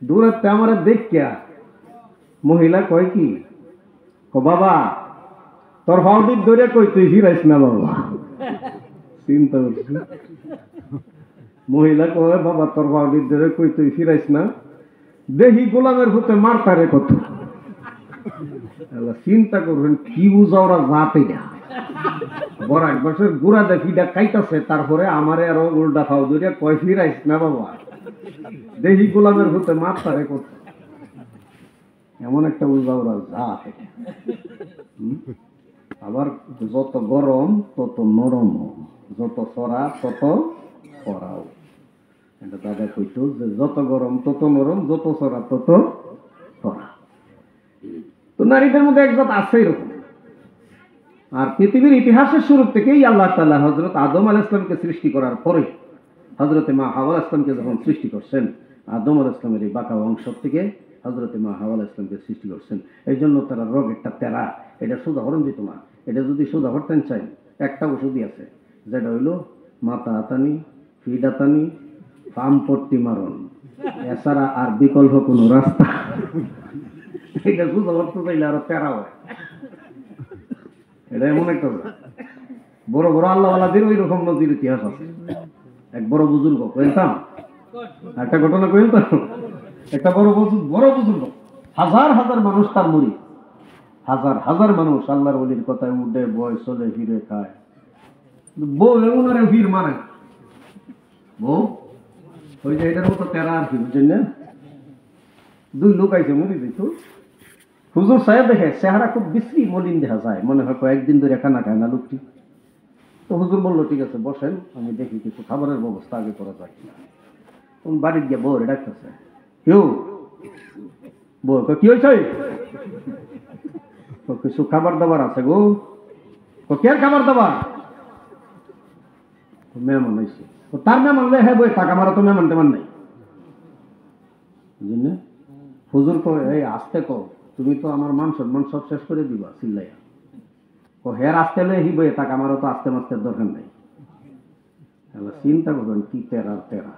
দূরাতে আমার দেখিয়া মহিলা কয় কি, ও বাবা তোর ফাউডির দৌড়ে কই তুই ফিরাইস না বাবা। চিন্তা করছি, মহিলা কয় বাবা তোর ফাউডির দৌড়ে কই তুই ফিরাইস না, দেখি গোলামের ভূতে মারতারে কত। চিন্তা করবেন কি বুঝা ওরা জাত, এটা বড় এক বছর গুড়া দেখিটা খাইতেছে, তারপরে আমারে আরো উল্টা খাও ধরিয়া কয় ফিরাইস না বাবা, দেখি গোলামের ভূতে মারতারে কত। এমন একটা বুঝা ওরা জাত এটা। আবার যত গরম তত নরম, যত সরা তত পরাও। এটা দাদা কইতো যে যত গরম তত নরম, যত সরা তত সরা। তো নারীদের মধ্যে একজাত আছে এরকম। আর পৃথিবীর ইতিহাসের শুরু থেকেই আল্লাহ তাআলা হযরত আদম আলাইহিস সালামকে সৃষ্টি করার পরে হযরতে মা হাওয়া আলাইহিস সালামকে যখন সৃষ্টি করছেন, আদম আলাইহিস সালামের এই বাঁকা অংশ থেকে হযরতে মা হাওয়া আলাইহিস সালামকে সৃষ্টি করছেন। এই জন্য তারা রোগ একটা তেরা, এটা সোজা হরণ দিত না। এটা যদি সোজা হরতেন চাই, একটা ওষুধই আছে, যেটা হইল মাথা হাতানি, ফিড হাতানি, ফার্ম পট্টি মারণ, এছাড়া আর বিকল্প কোনো রাস্তা। এটা সোজা হরতে চাইলে আরো তেরা হয়। এটা এমন একটা বড় বড় আল্লাহওয়ালাদের ওই রকম নদীর ইতিহাস আছে। এক বড় বুজুর্গ কইতাম, একটা ঘটনা কইতাম, একটা বড় বুজুর্গ, হাজার হাজার মানুষ তার মুড়ি, হাজার হাজার মানুষ আল্লাহর ওলির কথায় উঠে বয় চলে ফিরে খায়। বউ এমন আর ভিড় মারে, বউ ওই যে এটার মতো তেরা আর কি, বুঝছেন না? দুই লোক আইছে মুড়ি দিত, হুজুর সাহেব দেখে চেহারা খুব বিশ্রী মলিন দেখা যায়, মনে হয় কয়েকদিন ধরে খানা খায় না লোকটি। তো হুজুর বললো ঠিক আছে বসেন, আমি দেখি কিছু খাবারের ব্যবস্থা আগে করা যায় কিনা। বাড়ির গিয়ে বউ ডাকতেছে, কেউ বউ কি হয়েছে, কিছু খাবার দাবার আছে গো। কে খাবার দাবার? মেহমান হয়েছে। তার মেহমান লে হ্যাঁ বই টাকা মারা তো মেহমান টেমান নাই, বুঝলেন না? হুজুর কো এই আসতে কো, তুমি তো আমার মান সম্মান সব শেষ করে দিবা চিল্লাইয়া। ও হের আসতে লে হি বই টাকা মারা তো আস্তে মাস্তের দরকার নাই। চিন্তা করবেন কি তেরা তেরা।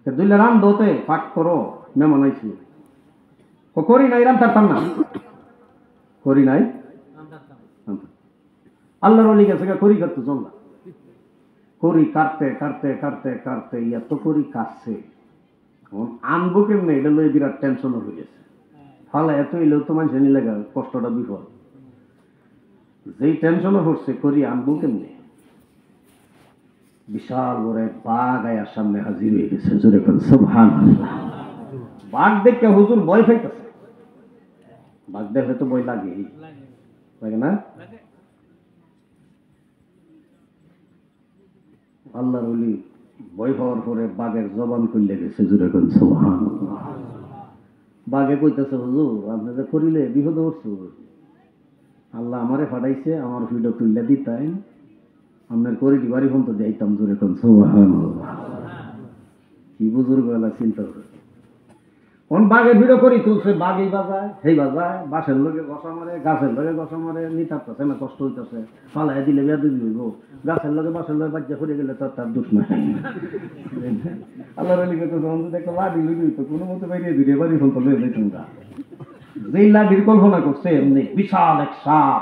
দুইলে রান দোতে পাক করো, মেহমান হয়েছি। করি নাই রান তারতাম না, করি নাই আল্লাহর ওলি গেছে করি কাটতে চল না, করি কাটতে কাটতে কাটতে কাটতে এত করি কাটছে, আনবো কেমনে এটা লই বিরাট টেনশন হয়ে গেছে। ফলে এত এলেও তো মানুষ জানি লাগা কষ্টটা বিফল, যেই টেনশনও হচ্ছে করি আনবো কেমনে। বিশাল বড় এক বাঘ আয়ার সামনে হাজির হয়ে গেছে, জোরে করে সুবহানাল্লাহ। বাঘ দেখে হুজুর ভয় পাইতেছে, বাঘ দেখলে তো ভয় লাগে, লাগে না? আল্লাহর ওলি ভয় পাওয়ার পরে বাঘের জবান খুললে গেছে, জুড়ে কোন সুবহানাল্লাহ। বাঘে কইতেছে, হুজুর আপনি যে করিলে বিপদ করছো, আল্লাহ আমারে ফাটাইছে, আমার ভিডিও তুললে দিতাই, আপনার করিটি বাড়ি ফোন তো যাইতাম, জুড়ে কোন সুবহানাল্লাহ। কি বুজুর্গ এলা চিন্তা করে কোন বাঘের ভিডিও করি তুলছে, বাঘই বাজায়, সেই বাজায়, বাসের লোকে গসা মারে, গাছের লোকে গসা মারে, নিতারতেছে না, কষ্ট হইতেছে, পালাই দিলে বিয়া দিবি হইব, গাছের লোকে বাসের লোকে বাচ্চা ফুরে গেলে তো তার দোষ নাই। আল্লাহ রলি করতে একটা লাঠি লুড়ি তো কোনো মতো বাইরে দিলে বাড়ি ফোন তো লয়ে যাই তোমরা। যেই লাঠির কল্পনা করছে এমনি বিশাল এক সাপ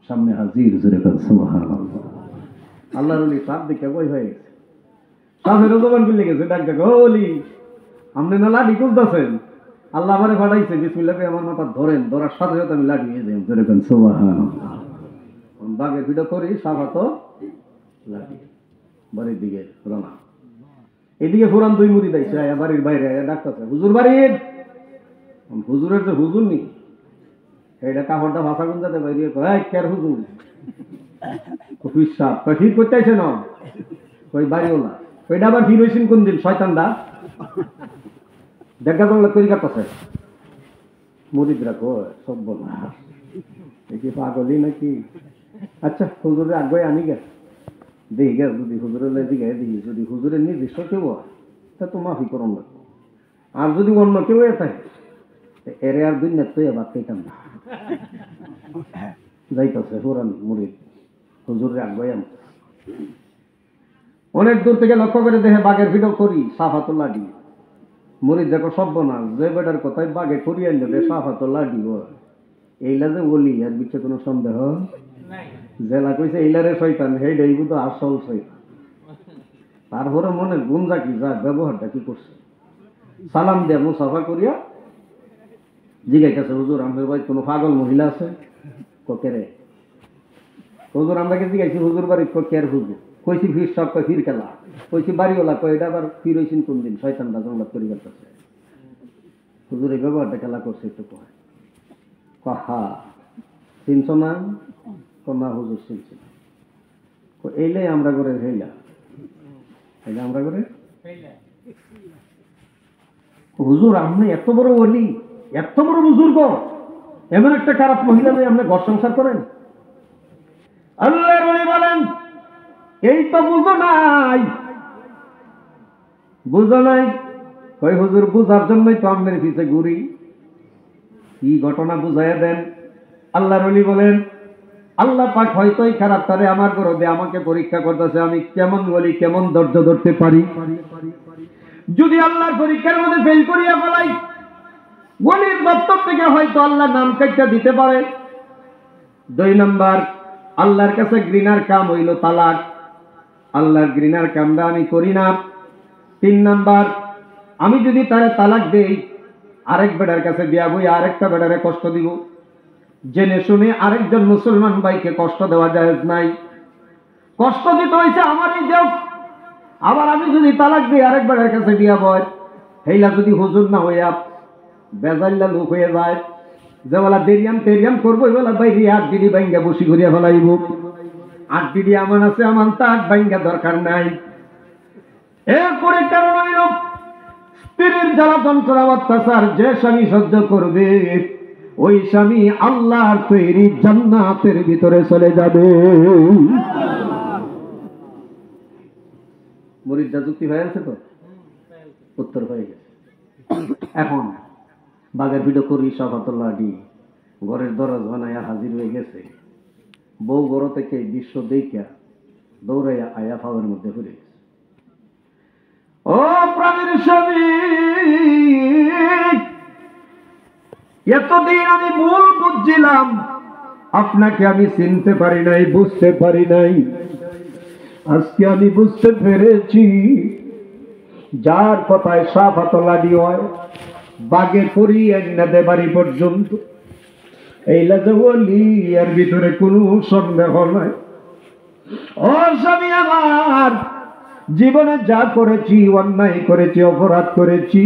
সামনে হাজির, জোরে কর সুবহানাল্লাহ। আল্লাহ রলি সাপ দেখে বই হয়ে গেছে, সাপের জবান খুলে গেছে, ডাক ডাক ওলি আপনি না লাঠি তুলতেছেন, আল্লাহ আমারে ফাটাইছে, বিসমিল্লাহ আমার মাথা ধরেন, ধরার সাথে সাথে আমি লাঠি নিয়ে যাই, জোরে কর সুবহানাল্লাহ। বাঘের ভিডিও করি, সাপ তো লাঠি বাড়ির দিকে রওনা। এদিকে ফুরান দুই মুড়ি দিয়েছে, বাড়ির বাইরে ডাকতেছে, হুজুর বাড়ির। হুজুরের যে হুজুর নি, এইটা কাপড়টা ভাষা গুঞ্জাতে বাইরে কের হুজুর অফিস সাপ ফির করতে আইছে না, ওই বাড়িওয়ালা ওইটা আবার ফির হয়েছেন কোন দিন, শয়তানটা দেখা করলে তৈরি কাটতেছে। মুরিদরা কয় সব বলা কি পাগলি নাকি? আচ্ছা হুজুরের আগে আনি গে দেখি গে, যদি হুজুরের দিকে দেখি, যদি হুজুরের নির্দিষ্ট কেউ হয় তা তো মাফি করন লাগবে, আর যদি অন্য কেউ থাকে এরে আর দুই নেত বাদ পেতাম না। যাইতেছে হুরান মুরিদ হুজুরের আগে আন, অনেক দূর থেকে লক্ষ্য করে দেখে বাঘের ভিডিও করি, সাফাতুল লাডি। মুরিদ দেখো সভ্য না, যে বেটার কথায় বাঘে করিয়ে নেবে সাফাতুল লাডি, এইলা যে বলি এর বিচ্ছে কোনো সন্দেহ জেলা কইছে এইলারে শয়তান, হেইডাই বুঝো আসল শয়তান। তারপরে মনে গুঞ্জা কি যা ব্যবহারটা কি করছে, সালাম দিয়া মুসাফা করিয়া জিজ্ঞাসা, হুজুর আমাদের বাড়ি কোনো পাগল মহিলা আছে? কেরে হুজুর আমরা জিজ্ঞাসি, হুজুর বাড়ি কের হুজুর? কইছি ফির সব কয় ফির খেলা, কইছি বাড়িওয়ালা কয় এটা আবার ফির হয়েছেন কোন দিন, শয়তানটা জঙ্গলাত করি করতেছে। হুজুর এই ব্যবহারটা খেলা করছে একটু কয়, হা চিনছ না? না হুজুর চিনছি না। এইলাই আমরা করে হেইলা, এইটা আমরা করে হুজুর আপনি এত বড় ওলি, এত বড় বুজুর্গ, এমন একটা খারাপ মহিলা নিয়ে আপনি ঘর সংসার করেন? আল্লাহর ওলি বলেন এই তো বুঝো নাই, বুঝো নাই। কই হুজুর বুঝার জন্যই তো আপনার পিছে ঘুরি, কি ঘটনা বুঝাইয়া দেন। আল্লাহর ওলি বলেন আল্লাহ পাক হয়তো এই খারাপ তারে আমার গরদে আমাকে পরীক্ষা করতেছে, আমি কেমন বলি, কেমন ধৈর্য ধরতে পারি। যদি আল্লাহর পরীক্ষার মধ্যে ফেল করিয়া ফেলাই, ওলির দপ্তর থেকে হয়তো আল্লাহ নাম কাইটা দিতে পারে। 2 নাম্বার, আল্লাহর কাছে ঘৃণার কাম হইল তালাক, আল্লাহর ঘৃণার কামটা আমি করি না। 3 নাম্বার, আমি যদি তারে তালাক দেই, আরেক বেটার কাছে বিয়া বই আরেকটা বেটারে কষ্ট দিব, জেনে শুনে আরেকজন মুসলমান ভাইকে কষ্ট দেওয়া জায়েজ নাই। কষ্ট দিতে হয়েছে আমারই দেও। আবার আমি যদি তালাক দিই আরেক বেটার কাছে বিয়া বয়, হেইলা যদি হুজুর না হইয়া বেজাল্লা লোক হয়ে যায়, যে বলা দেরিয়াম টেরিয়াম করবো, বলা বাইরে 8 ডিডি বাইঙ্গা বসি করিয়া ফেলাইব। 8 ডিডি আমার আছে, আমার তা 8 বাইঙ্গা দরকার নাই। এরপরে কারণ হইল স্ত্রীর জ্বালা যন্ত্রণা অত্যাচার যে স্বামী সহ্য করবে, ওই স্বামী আল্লাহর তৈরি জান্নাতের ভিতরে চলে যাবে। মুরিদটা যুক্তি হয়ে আছে তো? উত্তর হয়ে গেছে। এখন বাঘের ভিডিও করি, সাফাতুল্লাহ ডি ঘরের দরজা বানাইয়া হাজির হয়ে গেছে। বউ ঘর থেকে দৃশ্য দেখিয়া দৌড়াইয়া আয়া ফাওয়ার মধ্যে পড়ে গেছে। ও প্রাণীর স্বামী, এতদিন আমি ভুল বুঝছিলাম, আপনাকে আমি চিনতে পারি নাই, বুঝতে পারি নাই। আজকে আমি বুঝতে পেরেছি, যার কথায় সাফাতুল্লাহ ডি হয় বাগে করি একনাদে বাড়ি পর্যন্ত, এই লাজে বলি এর ভিতরে কোনো সন্দেহ নাই। ও স্বামী আমার, জীবনে যা করেছি, অন্যায় করেছি, অপরাধ করেছি,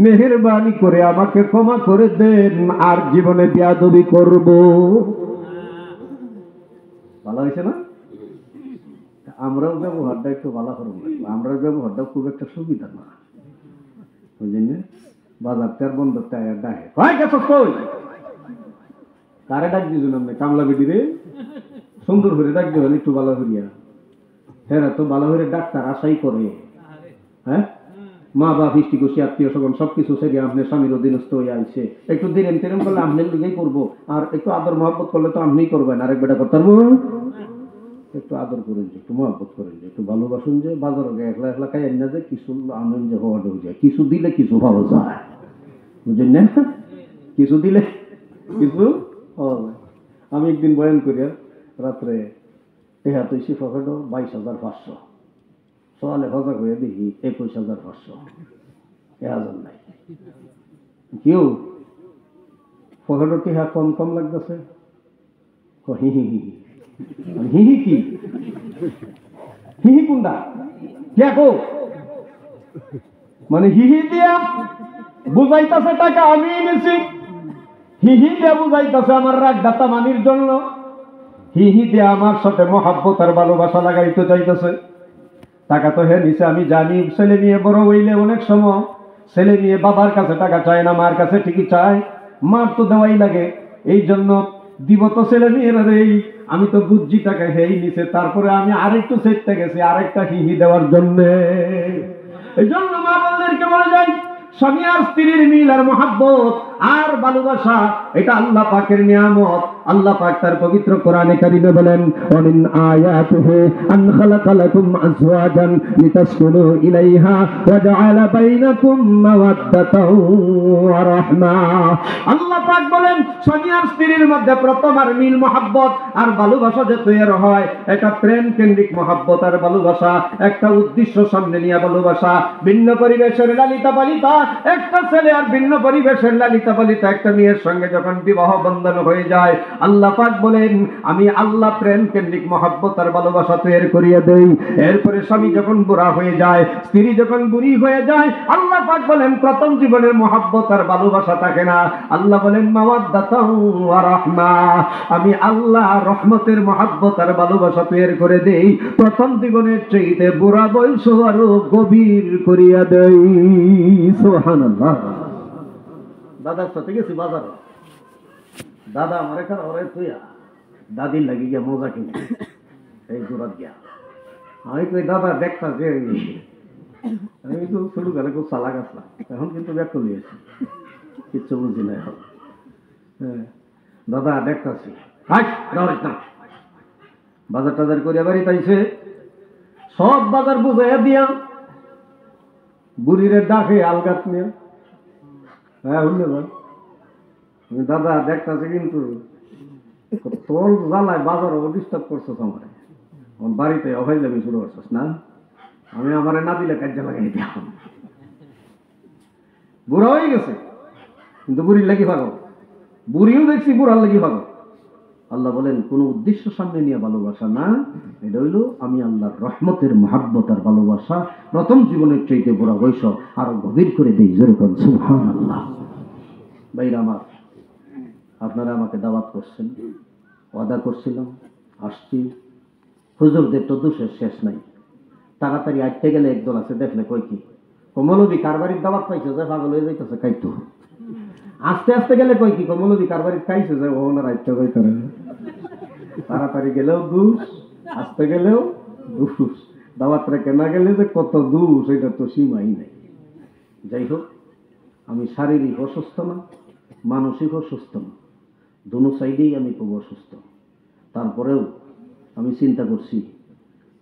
মেহেরবানি করে আমাকে ক্ষমা করে দেন, আর জীবনে বেয়াদবি করব। ভালো হয়েছে না? আমরাও ব্যবহারটা একটু ভালো করবো, আমরাও ব্যবহারটা খুব একটা সুবিধা না, বুঝলেন না? বাজার তের বন্ধ টায়ার ডাকে, হয় গেছ কই? কারে ডাক দিয়েছেন আপনি? কামলা বেটি রে সুন্দর করে ডাক দেবেন একটু ভালো করিয়া। হ্যাঁ, তো ভালো করে ডাক্তার আশাই করে। হ্যাঁ, মা বাপ হিষ্টি খুশি আত্মীয় স্বজন সবকিছু সেরে আপনার স্বামীর অধীনস্থ হয়ে আইছে, একটু দিলেন তেরেম করলে আপনার লিগেই করবো, আর একটু আদর মহব্বত করলে তো আপনিই করবেন, আরেক বেটা করতে পারবো। একটু আদর করেন যে, একটু মহব্বত করেন যে, একটু ভালোবাসুন যে, বাজার একলা একলা খাই না যে, কিছু আনন্দ যে হওয়া হয়ে যায়, কিছু দিলে কিছু পাওয়া যায়, বুঝলেন না? কিছু দিলে কিছু পাওয়া যায়। আমি একদিন বয়ান করিয়া রাত্রে টেহা তৈছি পকেট 22,500, সকালে হজা করে দেখি 21,500, 1,000 নাই। কেউ পকেটও টেহা কম কম লাগতেছে, হি হি হি হি হি কি হি হি কোনটা দেখো, মানে হিহি দিয়া বুঝাইতেছে টাকা আমি এনেছি, হিহি দিয়া বুঝাইতেছে আমার রাগ দাতা মানির জন্য, হিহি দিয়া আমার সাথে মহাব্বত আর ভালোবাসা লাগাইতে চাইতেছে। টাকা তো হে নিছে আমি জানি, ছেলে মেয়ে বড় হইলে অনেক সময় ছেলে মেয়ে বাবার কাছে টাকা চায় না, মার কাছে ঠিকই চায়, মার তো দেওয়াই লাগে, এই জন্য দিব তো ছেলে মেয়েরা রে, আমি তো বুঝছি টাকা হেই নিছে, তারপরে আমি আরেকটু চেষ্টা গেছি আরেকটা হিহি দেওয়ার জন্য। এই জন্য মা বোনদেরকে বলে যাই, স্বামী আর স্ত্রীর মিল আর মহাব্বত আর ভালোবাসা এটা আল্লাহ পাকের নিয়ামত। আল্লাহ পাক তার পবিত্র কোরআনে কারিমে বলেন, ওয়ামিন আয়াতিহি আন খালাকা লাকুম আজওয়াজান লিতাসকুনু ইলাইহা ওয়া জাআলা বাইনাকুম মাওয়াদ্দাতাও ওয়া রাহমা। আল্লাহ পাক বলেন, স্বামী আর স্ত্রীর মধ্যে প্রথম আর মিল মহাব্বত আর ভালোবাসা যে তৈরি হয়, এটা প্রেম কেন্দ্রিক মহাব্বত আর ভালোবাসা, একটা উদ্দেশ্য সামনে নিয়ে ভালোবাসা। ভিন্ন পরিবেশের লালিতা পালিতা একটা ছেলে আর ভিন্ন পরিবেশের লালিতা পালিতা একটা মেয়ের সঙ্গে যখন বিবাহ বন্ধন হয়ে যায়, আল্লাহ পাক বলেন আমি আল্লাহ প্রেম কেন্দ্রিক মহাব্বত আর ভালোবাসা তৈরি করিয়ে দেই। এরপরে স্বামী যখন বুড়া হয়ে যায়, স্ত্রী যখন বুড়ি হয়ে যায়, আল্লাহ পাক বলেন প্রথম জীবনের মহাব্বত আর ভালোবাসা থাকে না, আল্লাহ বলেন মাওয়াদ্দাতাও ওয়া রাহমা, আমি আল্লাহ রহমতের মহাব্বত আর ভালোবাসা তৈরি করে দেই, প্রথম জীবনের চাইতে বুড়া বয়স আরো গভীর করিয়া দেই। সুবহানাল্লাহ। দাদার সাথে গেছি বাজার, দাদা আমার এখানে ওরে তুইয়া দাদির লাগি গিয়া মজা কিনে এই দূরাত গিয়া, আমি কই দাদা দেখতা যে, আমি তো শুরু করে খুব চালাক আসলাম, এখন কিন্তু ব্যক্ত নিয়েছি, কিচ্ছু বুঝি না এখন। হ্যাঁ দাদা দেখতাছি, না বাজার টাজার করিয়া বাড়ি পাইছে, সব বাজার বুঝাইয়া দিয়া বুড়িরে ডাকে আলগাত নিয়ে, হ্যাঁ ধন্যবাদ, দাদা দেখতাছে কিন্তু তোর জ্বালায় বাজার ডিস্টার্ব করছিস, আমার বাড়িতে অভাইলামি শুরু করছিস না, আমি আমার না দিলে কাজে লাগাই দিলাম, বুড়া হয়ে গেছে কিন্তু বুড়ির লাগি ভাগো, বুড়িও দেখছি বুড়ার লাগি ভাগো। আল্লাহ বলেন কোন উদ্দেশ্য সামনে নিয়ে ভালোবাসা না, এটা হইল আমি আল্লাহর রহমতের মহাব্বত আর ভালোবাসা প্রথম জীবনের চাইতে বুড়া বয়স আরো গভীর করে দেই। জোরে কোন সুবহানাল্লাহ। ভাইরা আমার, আপনারা আমাকে দাওয়াত করছেন, ওয়াদা করছিলাম, আসছি, হুজুরদের তো দোষের শেষ নাই, তাড়াতাড়ি আটতে গেলে একদল আছে দেখলে কই কি কমলবি কারবারির দাওয়াত পাইছে যে পাগল হয়ে যাইতেছে খাইতো, আস্তে আস্তে গেলে কই কি কমলবি কারবারির খাইছে যে ওনার আটতে যাই করে, তাড়াতাড়ি গেলেও দুষ, আসতে গেলেও দুষ, দাওয়াতটা কেনা গেলে যে কত দুষ এটা তো সীমাই নাই। যাই হোক, আমি শারীরিক অসুস্থ না, মানসিক অসুস্থ না, দুনো সাইডেই আমি খুব অসুস্থ, তারপরেও আমি চিন্তা করছি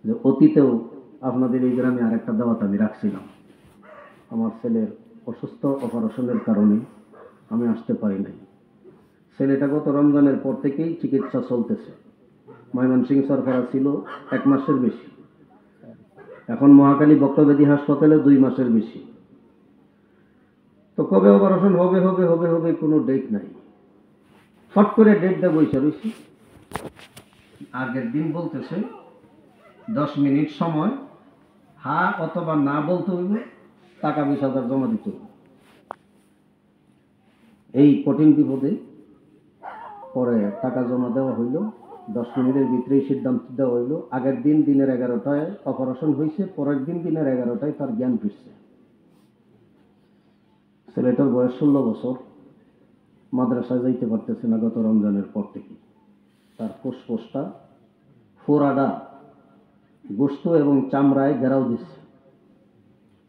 যে অতীতেও আপনাদের এই গ্রামে আরেকটা দাওয়াত আমি রাখছিলাম, আমার ছেলের অসুস্থ অপারেশনের কারণে আমি আসতে পারি নাই। ছেলেটা গত রমজানের পর থেকেই চিকিৎসা চলতেছে, ময়মনসিংহ সরকারা ছিল 1 মাসের বেশি, এখন মহাখালী বক্তব্যদী হাসপাতালে 2 মাসের বেশি। তো কবে অপারেশন হবে হবে হবে হবে কোনো ডেট নাই, ফট করে ডেট দেবো বসে রয়েছি, আগের দিন বলতেছে 10 মিনিট সময়, হ্যাঁ অথবা না বলতে হইবে, টাকা 20,000 জমা দিতে হবে। এই কঠিন বিপদে পরে টাকা জমা দেওয়া হইল, 10 মিনিটের ভিতরেই সিদ্ধান্ত দেওয়া হইল। আগের দিন দিনের 11টায় অপারেশন হয়েছে, পরের দিন দিনের 11টায় তার জ্ঞান ফিরছে। ছেলেটার বয়স 16 বছর, মাদ্রাসায় যাইতে পারতেছে না গত রমজানের পর থেকে। তার ফুসফুসটা ফোরাডা গোস্ত এবং চামড়ায় ঘেরাও দিচ্ছে।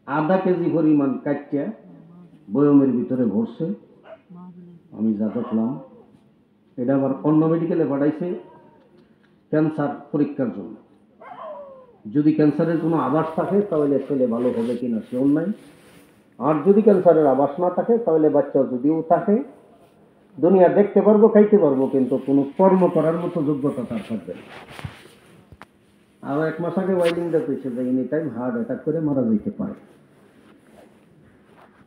আধা কেজি পরিমাণ কাটিয়া বয়মের ভিতরে ভরছে। আমি যা দেখলাম, এটা আবার অন্য মেডিকেলে পাঠাইছে ক্যান্সার পরীক্ষার জন্য। যদি ক্যান্সারের কোনো আভাস থাকে তাহলে ছেলে ভালো হবে কিনা সে অন্যায়, আর যদি ক্যান্সারের আভাস না থাকে তাহলে বাচ্চা যদিও থাকে দুনিয়া দেখতে পারবো, খাইতে পারবো, কিন্তু কোনো কর্ম করার মতো যোগ্যতা তার থাকবে না। আর 1 মাস আগে ওয়াইলিং দেখেছে যে এনি টাইম হার্ট অ্যাটাক করে মারা যেতে পারে।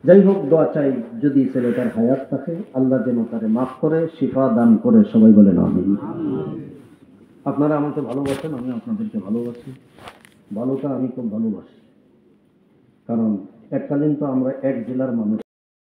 যাই হোক, দোয়া চাই যদি ছেলেটার হায়াত থাকে আল্লাহ যেন তারে মাফ করে, শিফা দান করে। সবাই বলেন আমিন। আপনারা আমাকে ভালোবাসেন, আমি আপনাদেরকে ভালোবাসি। ভালোটা আমি খুব ভালোবাসি, কারণ এককালীন তো আমরা এক জেলার মানুষ।